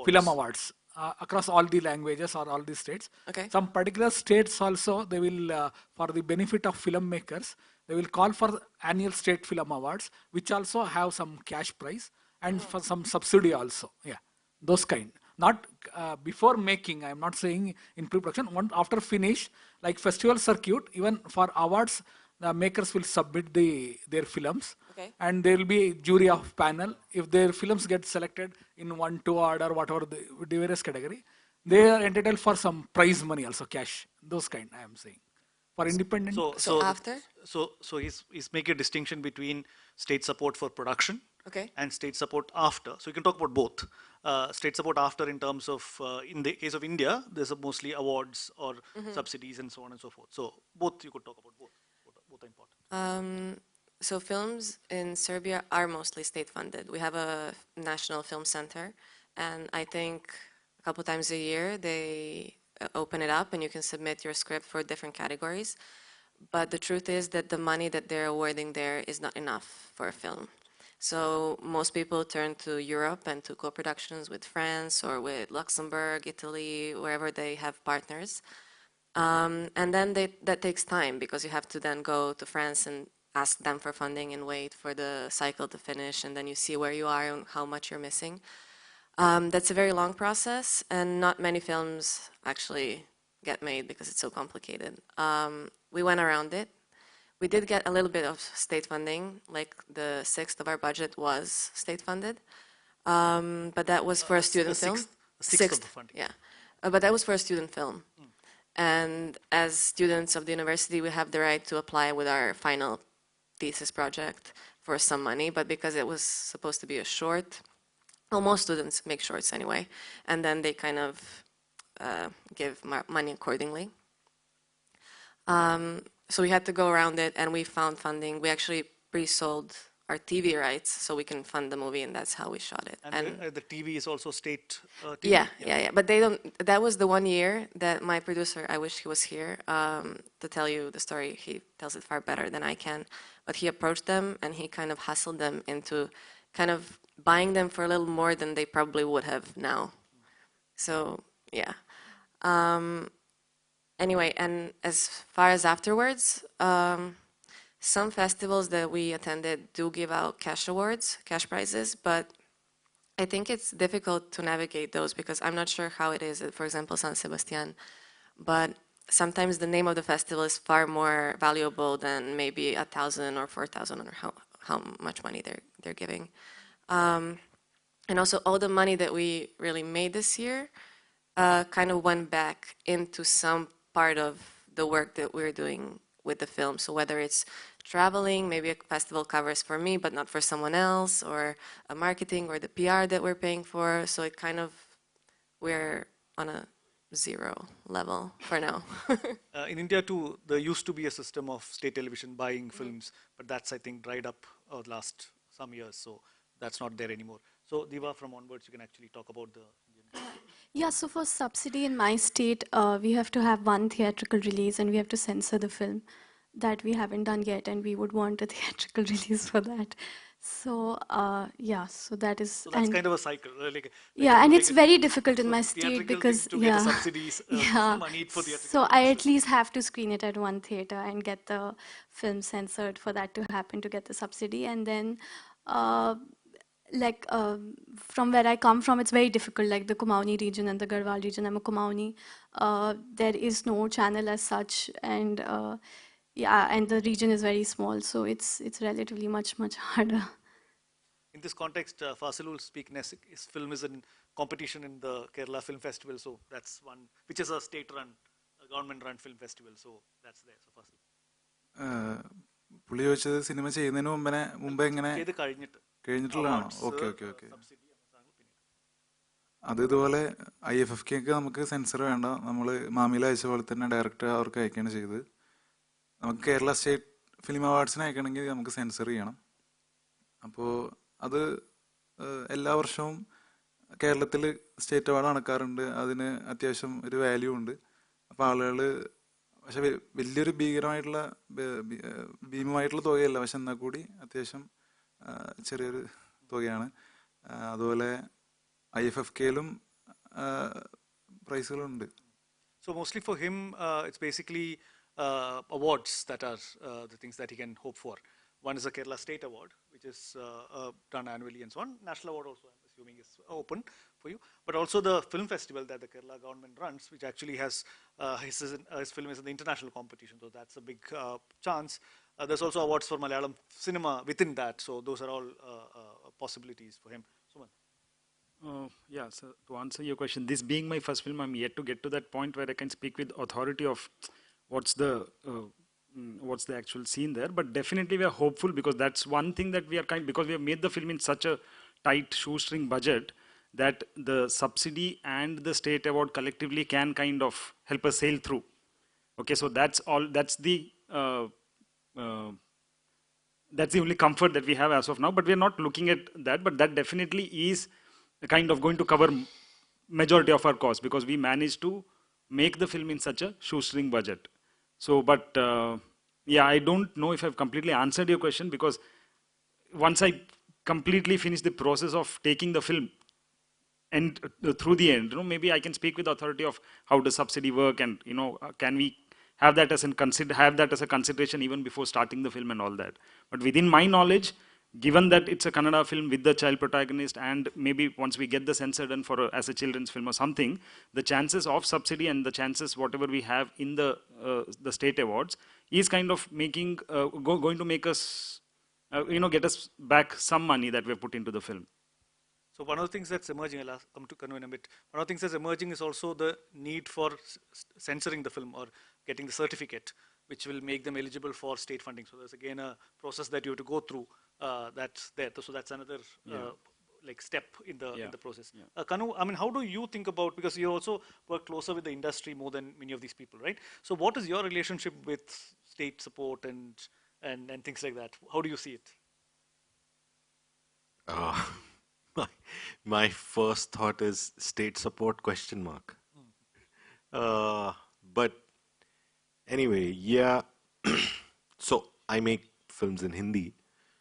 film awards across all the languages or all the states. Okay. Some particular states also, they will, for the benefit of filmmakers, they will call for annual state film awards, which also have some cash prize and for some subsidy also. Yeah, those kind. Not before making, I'm not saying in pre-production, after finish, like festival circuit, even for awards, the makers will submit their films, okay, and there will be a jury of panel. If their films get selected in 1, 2 or whatever the various category, they are entitled for some prize money also, cash. Those kind, I am saying. For independent. So after? So he's making a distinction between state support for production, okay, and state support after. So you can talk about both. State support after in terms of, in the case of India, there's mostly awards or subsidies and so on and so forth. So both, you could talk about both. Both are important. So films in Serbia are mostly state funded. We have a national film center, and I think a couple times a year they open it up and you can submit your script for different categories. But the truth is that the money that they're awarding there is not enough for a film. So most people turn to Europe and to co-productions with France or with Luxembourg, Italy, wherever they have partners. And then that takes time, because you have to then go to France and ask them for funding and wait for the cycle to finish, and then you see where you are and how much you're missing. That's a very long process, and not many films actually get made because it's so complicated. We went around it. We did get a little bit of state funding, like the sixth of our budget was state funded, but that was for a student film. A sixth of the funding. Yeah, but that was for a student film. And as students of the university, we have the right to apply with our final thesis project for some money, but because it was supposed to be a short, well, most students make shorts anyway, and then they kind of give money accordingly. So we had to go around it, and we found funding. We actually pre-sold our TV rights so we can fund the movie, and that's how we shot it. And the TV is also state TV? Yeah. But they don't. That was the 1 year that my producer, I wish he was here to tell you the story. He tells it far better than I can. But he approached them, and he kind of hustled them into kind of buying them for a little more than they probably would have now. So, yeah. Anyway, and as far as afterwards, some festivals that we attended do give out cash awards, cash prizes, but I think it's difficult to navigate those because I'm not sure how it is at, for example, San Sebastian, but sometimes the name of the festival is far more valuable than maybe 1,000 or 4,000 or how much money they're giving. And also all the money that we really made this year kind of went back into some part of the work that we're doing with the film. So whether it's traveling, maybe a festival covers for me, but not for someone else, or a marketing or the PR that we're paying for. So it kind of, we're on a zero level for now. In India too, there used to be a system of state television buying films, but that's, I think, dried up last some years, so that's not there anymore. So Diwa, from onwards, you can actually talk about the Indian. Yeah, so for subsidy in my state, we have to have one theatrical release and we have to censor the film. That we haven't done yet, and we would want a theatrical release for that. So yeah, so that is. So that's kind of a cycle. Yeah, and it's very difficult in my state because to get the subsidies, money for theatrical. So I at least have to screen it at one theater and get the film censored for that to happen to get the subsidy, and then. From where I come from, it's very difficult, like the Kumaoni region and the Garhwal region. I'm a Kumaoni. There is no channel as such, and yeah, and the region is very small, so it's relatively much harder. In this context, Fazil will speak next. His film is in competition in the Kerala Film Festival, so that's one, which is a state-run, government-run film festival, so that's there. So Fazil. പുള്ളി ചോദിച്ചത് cinema ചെയ്യുന്നതിന് മുമ്പേ എങ്ങനെ കഴിഞ്ഞിട്ടുള്ളതാണോ? Okay. അത് ഇതുപോലെ IFFK ഒക്കെ നമുക്ക് sensor വേണ്ട, നമ്മൾ മാമിയിൽ അയച്ച പോലെ തന്നെ ഡയറക്റ്റ് അവർക്ക് അയക്കുകയാണ് ചെയ്തത്. നമുക്ക് കേരള സ്റ്റേറ്റ് ഫിലിം അവാർഡ്സിന് അയക്കണമെങ്കിൽ നമുക്ക് സെൻസർ ചെയ്യണം. അപ്പോൾ അത് എല്ലാ വർഷവും കേരളത്തിൽ സ്റ്റേറ്റ് അവാർഡ് നടക്കാറുണ്ട്. അതിന് അത്യാവശ്യം ഒരു വാല്യൂ ഉണ്ട്. അപ്പോൾ ആളുകൾ, പക്ഷെ വലിയൊരു ഭീമമായിട്ടുള്ള തുകയല്ല, പക്ഷെ എന്നാൽ കൂടി അത്യാവശ്യം ചെറിയൊരു തുകയാണ്. അതുപോലെ IFFKയിലും പ്രൈസുകളുണ്ട്. So mostly for him, it's basically awards that are the things that he can hope for. One is a Kerala State Award, which is done annually and so on. National Award also, I'm assuming, is open for you. But also the film festival that the Kerala government runs, which actually has, his film is in the international competition, so that's a big chance. There's also awards for Malayalam cinema within that, so those are all possibilities for him. Sumant. Yeah, so to answer your question, this being my first film, I'm yet to get to that point where I can speak with authority of what's the actual scene there. But definitely we are hopeful, because that's one thing that we are because we have made the film in such a tight shoestring budget that the subsidy and the state award collectively can kind of help us sail through. Okay, so that's the only comfort that we have as of now. But we are not looking at that. But that definitely is kind of going to cover majority of our costs, because we managed to make the film in such a shoestring budget. So, but yeah, I don't know if I've completely answered your question, because once I completely finish the process of taking the film and through the end, maybe I can speak with authority of how does subsidy work, and can we have that as a consideration even before starting the film and all that. But within my knowledge, given that it's a Kannada film with the child protagonist, and maybe once we get the censor done for as a children's film or something, the chances of subsidy and the chances whatever we have in the state awards is kind of making going to make us get us back some money that we've put into the film. So one of the things that's emerging, I'll come to Kanu in a bit. One of the things that's emerging is also the need for censoring the film or getting the certificate, which will make them eligible for state funding. So there's again a process that you have to go through. That's there. So that's another like step in the process. Kanu, I mean, how do you think about, because you also work closer with the industry more than many of these people, right? So what is your relationship with state support and things like that? How do you see it? Uh, my first thought is state support question mark. But anyway, yeah. So I make films in Hindi,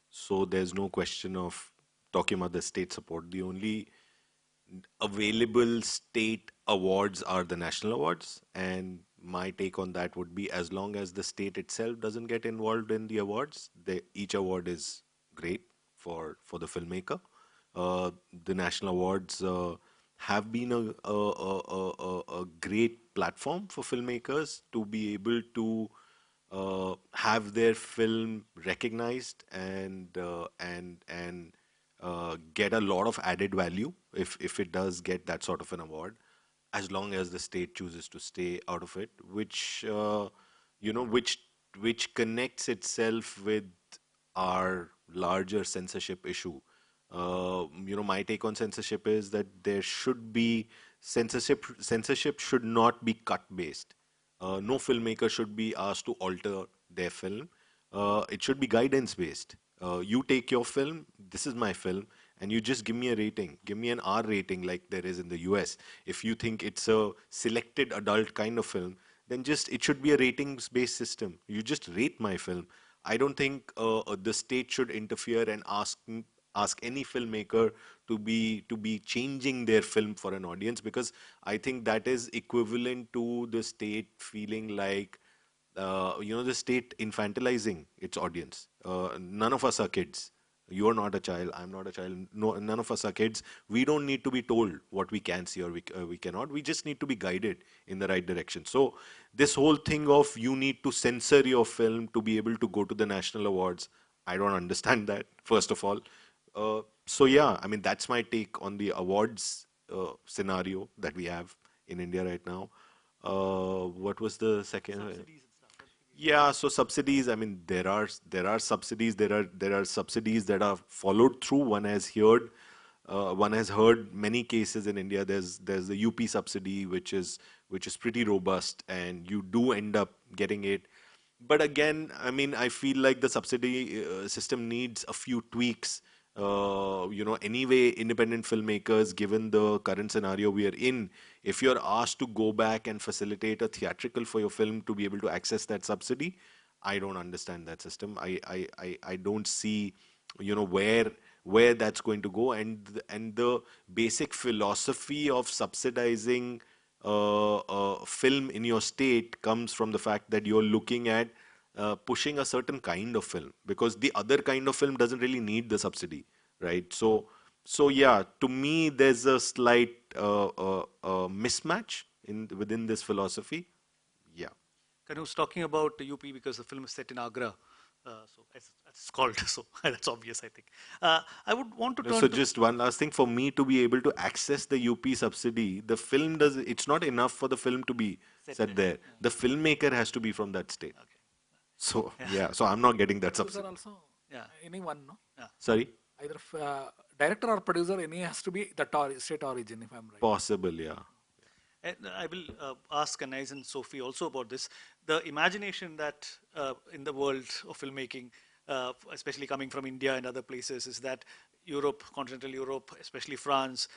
so there's no question of talking about the state support. The only available state awards are the national awards, and my take on that would be, as long as the state itself doesn't get involved in the awards, each award is great for the filmmaker. The national awards have been a great platform for filmmakers to be able to have their film recognized and get a lot of added value if it does get that sort of an award, as long as the state chooses to stay out of it, which which connects itself with our larger censorship issue. My take on censorship is that there should be censorship should not be cut based. No filmmaker should be asked to alter their film. It should be guidance based. You take your film, this is my film, and you just give me a rating. Give me an R rating like there is in the US. If you think it's a selected adult kind of film, then just it should be a ratings based system. You just rate my film. I don't think the state should interfere and ask any filmmaker to be changing their film for an audience, because I think that is equivalent to the state feeling like the state infantilizing its audience. None of us are kids. You're not a child. I'm not a child. No, none of us are kids. We don't need to be told what we can see or we cannot. We just need to be guided in the right direction. So this whole thing of you need to censor your film to be able to go to the national awards, I don't understand that, first of all. So yeah, I mean, that's my take on the awards scenario that we have in India right now. What was the second? Subsidies and stuff. Yeah, so subsidies. I mean, there are subsidies. There are subsidies that are followed through. One has heard many cases in India. There's the UP subsidy, which is pretty robust, and you do end up getting it. But again, I mean, I feel like the subsidy system needs a few tweaks. Anyway, independent filmmakers, given the current scenario we are in, if you're asked to go back and facilitate a theatrical for your film to be able to access that subsidy, I don't understand that system. I don't see, where that's going to go, and the basic philosophy of subsidizing film in your state comes from the fact that you're looking at pushing a certain kind of film, because the other kind of film doesn't really need the subsidy, right? So yeah, to me, there's a slight mismatch within this philosophy. Yeah. Kanu was talking about the UP because the film is set in Agra. So it's called, so that's obvious, I think. I would want to turn So to... just one last thing, for me to be able to access the UP subsidy, it's not enough for the film to be set there. The filmmaker has to be from that state. Okay. So yeah, so I'm not getting that Producer subsidy. also, Yeah. anyone, no? Sorry? Either director or producer, any has to be the state origin, if I'm right. Possible, yeah. And I will ask Anais and Sophie also about this. The imagination that in the world of filmmaking, especially coming from India and other places, is that Europe, continental Europe, especially France,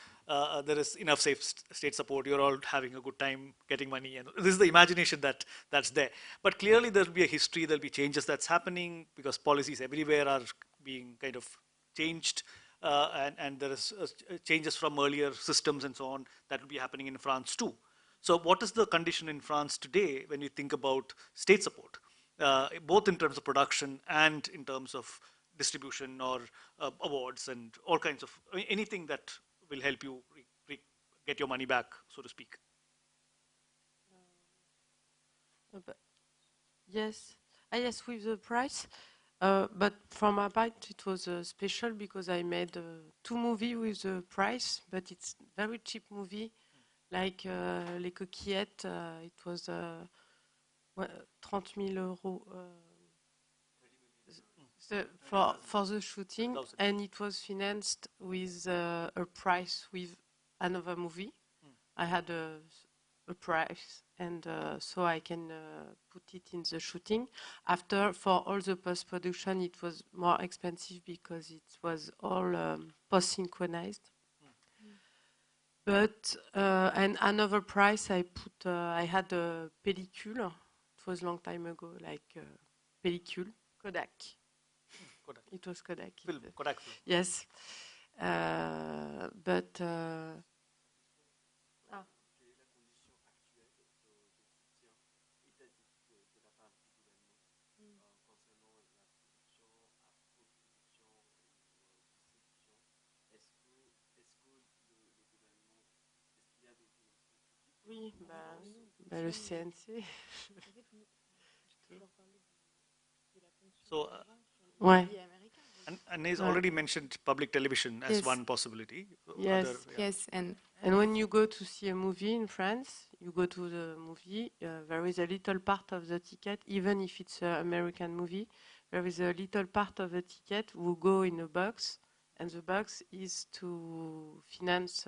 there is enough state support. You're all having a good time getting money, and this is the imagination that's there. But clearly, there'll be a history. There'll be changes that's happening because policies everywhere are being kind of changed. And there is changes from earlier systems and so on that will be happening in France too. So what is the condition in France today when you think about state support, both in terms of production and in terms of distribution or awards and all kinds of anything that will help you get your money back, so to speak? But yes, yes, with the price. But from my part, it was special because I made 2 movies with the price, but it's very cheap movie, like Les Coquillettes. It was 30 000 euros for the shooting, and it was financed with a price with another movie. I had a price, and so I can put it in the shooting. After, for all the post-production, it was more expensive because it was all post-synchronized. But and another price I put, I had a pellicule. It was a long time ago, like pellicule, Kodak. Kodak. It was Kodak. Film, Kodak film. Yes, but. Oui, le CNC. So, Ouais. and he's already mentioned public television as Yes. one possibility. Yes, Yes, and when you go to see a movie in France, you go to the movie, there is a little part of the ticket, even if it's an American movie, there is a little part of the ticket who go in a box, and the box is to finance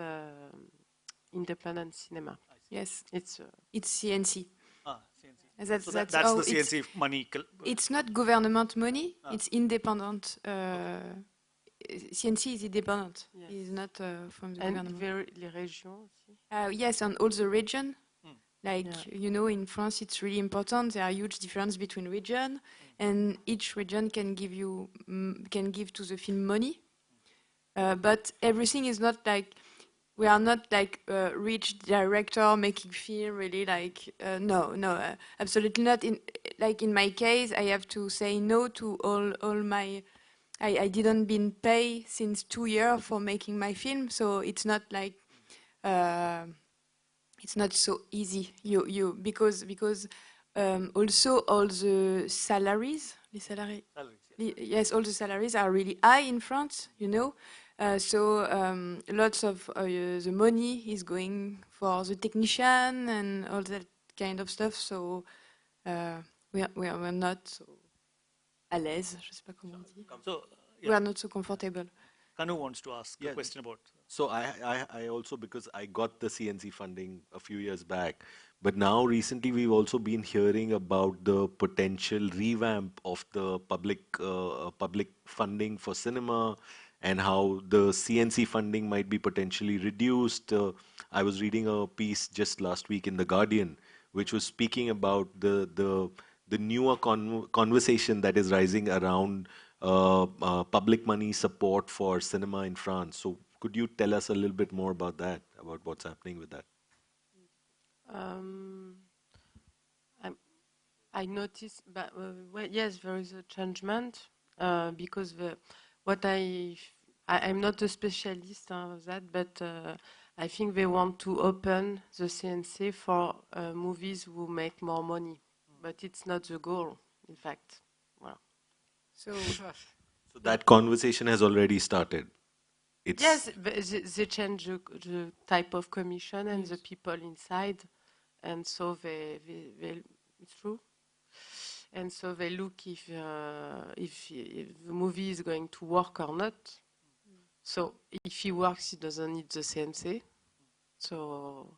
independent cinema. yes, It's it's CNC. CNC. That's, So that's that's how the CNC money. it's not government money, it's independent. CNC is independent. Yes. It's not from the and government. les régions aussi. Yes, and all the region. Like, Yeah. you know, in France, it's really important. There are huge differences between region, and each region can give you can give to the film money. But everything is not like we are not like a rich director making film really like no, absolutely not. In my case, I have to say no to all my. I didn't been paid since 2 years for making my film, so it's not like. It's not so easy. Because also all the salaries, les salaries, yes, all the salaries are really high in France. You know, so lots of the money is going for the technician and all that kind of stuff. So we're not so à l'aise. Je sais pas comment on dit. So We are not so comfortable. Kanu wants to ask a question about. So I also, because I got the CNC funding a few years back, but now recently we've also been hearing about the potential revamp of the public funding for cinema and how the CNC funding might be potentially reduced. I was reading a piece just last week in The Guardian, which was speaking about the newer conversation that is rising around public money support for cinema in France. So could you tell us a little bit more about that, about what's happening with that? I noticed, but well, yes, there is a changement because I'm not a specialist of that, but I think they want to open the CNC for movies who make more money, but it's not the goal, in fact. Well, So So that conversation has already started. It's yes, they change the type of commission and the people inside, and so they it's true. And so they look if the movie is going to work or not. So if he works, he doesn't need the CNC. So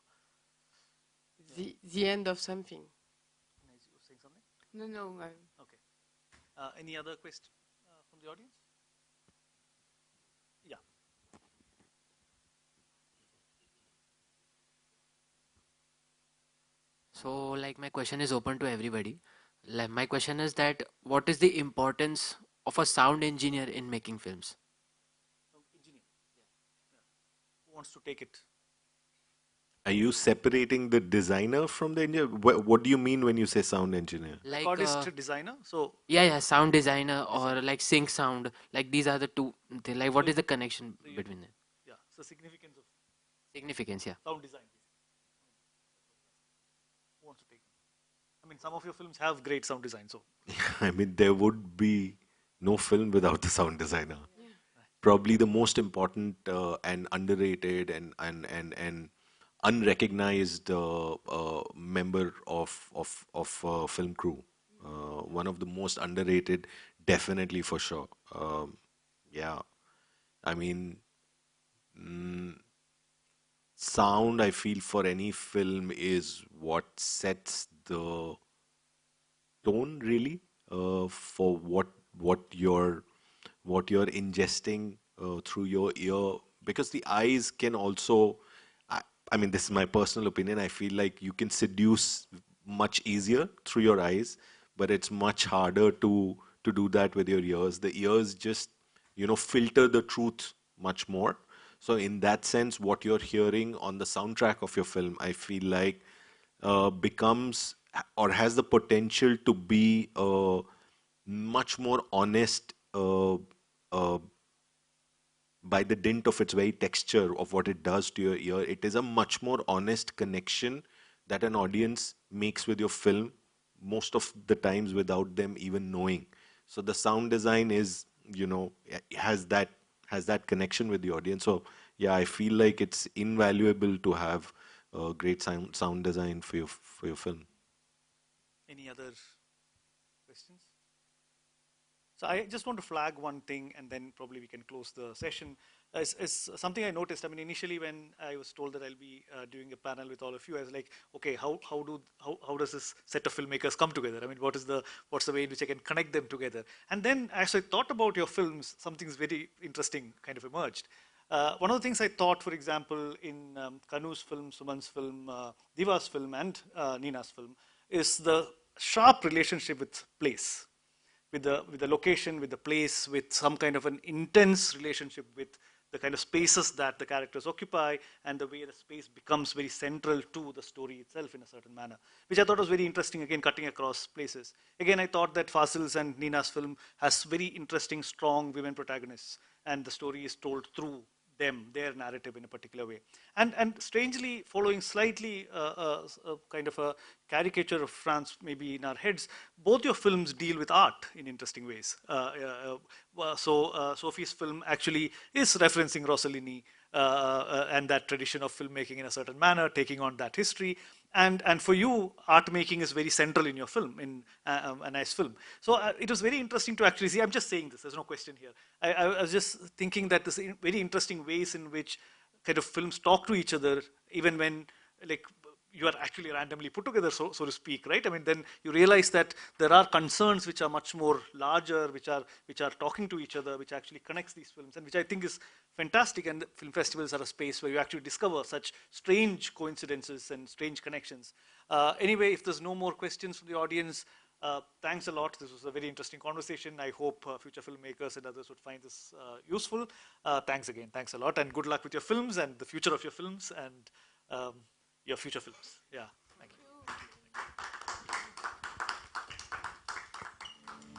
the end of something. no. Okay. Any other question from the audience? Yeah. So, like, my question is open to everybody. Like, my question is that what is the importance of a sound engineer in making films? Engineer. Yeah. Who wants to take it? Are you separating the designer from the engineer? What do you mean when you say sound engineer? Like Like, artist designer. So yeah, sound designer design. or like sync sound. Like these are the two. Like, what So, is the connection so you, between them? yeah. So significance of Significance, yeah. sound design. Who wants to take? I mean, some of your films have great sound design. So I mean, there would be no film without the sound designer. Yeah. Probably the most important and underrated and unrecognized member of film crew. One of the most underrated, definitely for sure. Yeah, I mean, mm, sound. I feel for any film is what sets the tone really for what you're what you're ingesting through your ear, because the eyes can also I, I mean, this is my personal opinion, I feel like you can seduce much easier through your eyes, but it's much harder to do that with your ears. The ears just, filter the truth much more. So in that sense, what you're hearing on the soundtrack of your film, I feel like becomes or has the potential to be much more honest uh, by the dint of its very texture of what it does to your ear. It is a much more honest connection that an audience makes with your film most of the times without them even knowing. So the sound design is, has that connection with the audience. So yeah, I feel like it's invaluable to have great sound design for your film. any other questions? So I just want to flag one thing, and then probably we can close the session. It's something I noticed. I mean, initially when I was told that I'll be doing a panel with all of you, I was like, okay, how does this set of filmmakers come together? I mean, what's the way in which I can connect them together? And then as I thought about your films, something's very interesting kind of emerged. One of the things I thought, for example, in Kanu's film, Sumant's film, Diwa's film, and Nina's film, is the sharp relationship with place, with the location, with the place, with some kind of an intense relationship with the kind of spaces that the characters occupy, and the way the space becomes very central to the story itself in a certain manner, which I thought was very interesting, again, cutting across places. Again, I thought that Fazil's and Nina's film has very interesting, strong women protagonists, and the story is told through them, their narrative in a particular way. And strangely, following slightly kind of a caricature of France maybe in our heads, both your films deal with art in interesting ways. Sophie's film actually is referencing Rossellini and that tradition of filmmaking in a certain manner, taking on that history. And for you, art making is very central in your film, in a nice film. So it was very interesting to actually see. I'm just saying this. There's no question here. I was just thinking that there's very interesting ways in which kind of films talk to each other, even when like you are actually randomly put together, so to speak, right? I mean, then you realize that there are concerns which are much more larger, which are talking to each other, which actually connects these films, and which I think is fantastic. And film festivals are a space where you actually discover such strange coincidences and strange connections. Anyway, if there's no more questions from the audience, thanks a lot. This was a very interesting conversation. I hope future filmmakers and others would find this useful. Thanks again. Thanks a lot, and good luck with your films and the future of your films and your future films. Yeah, thank you.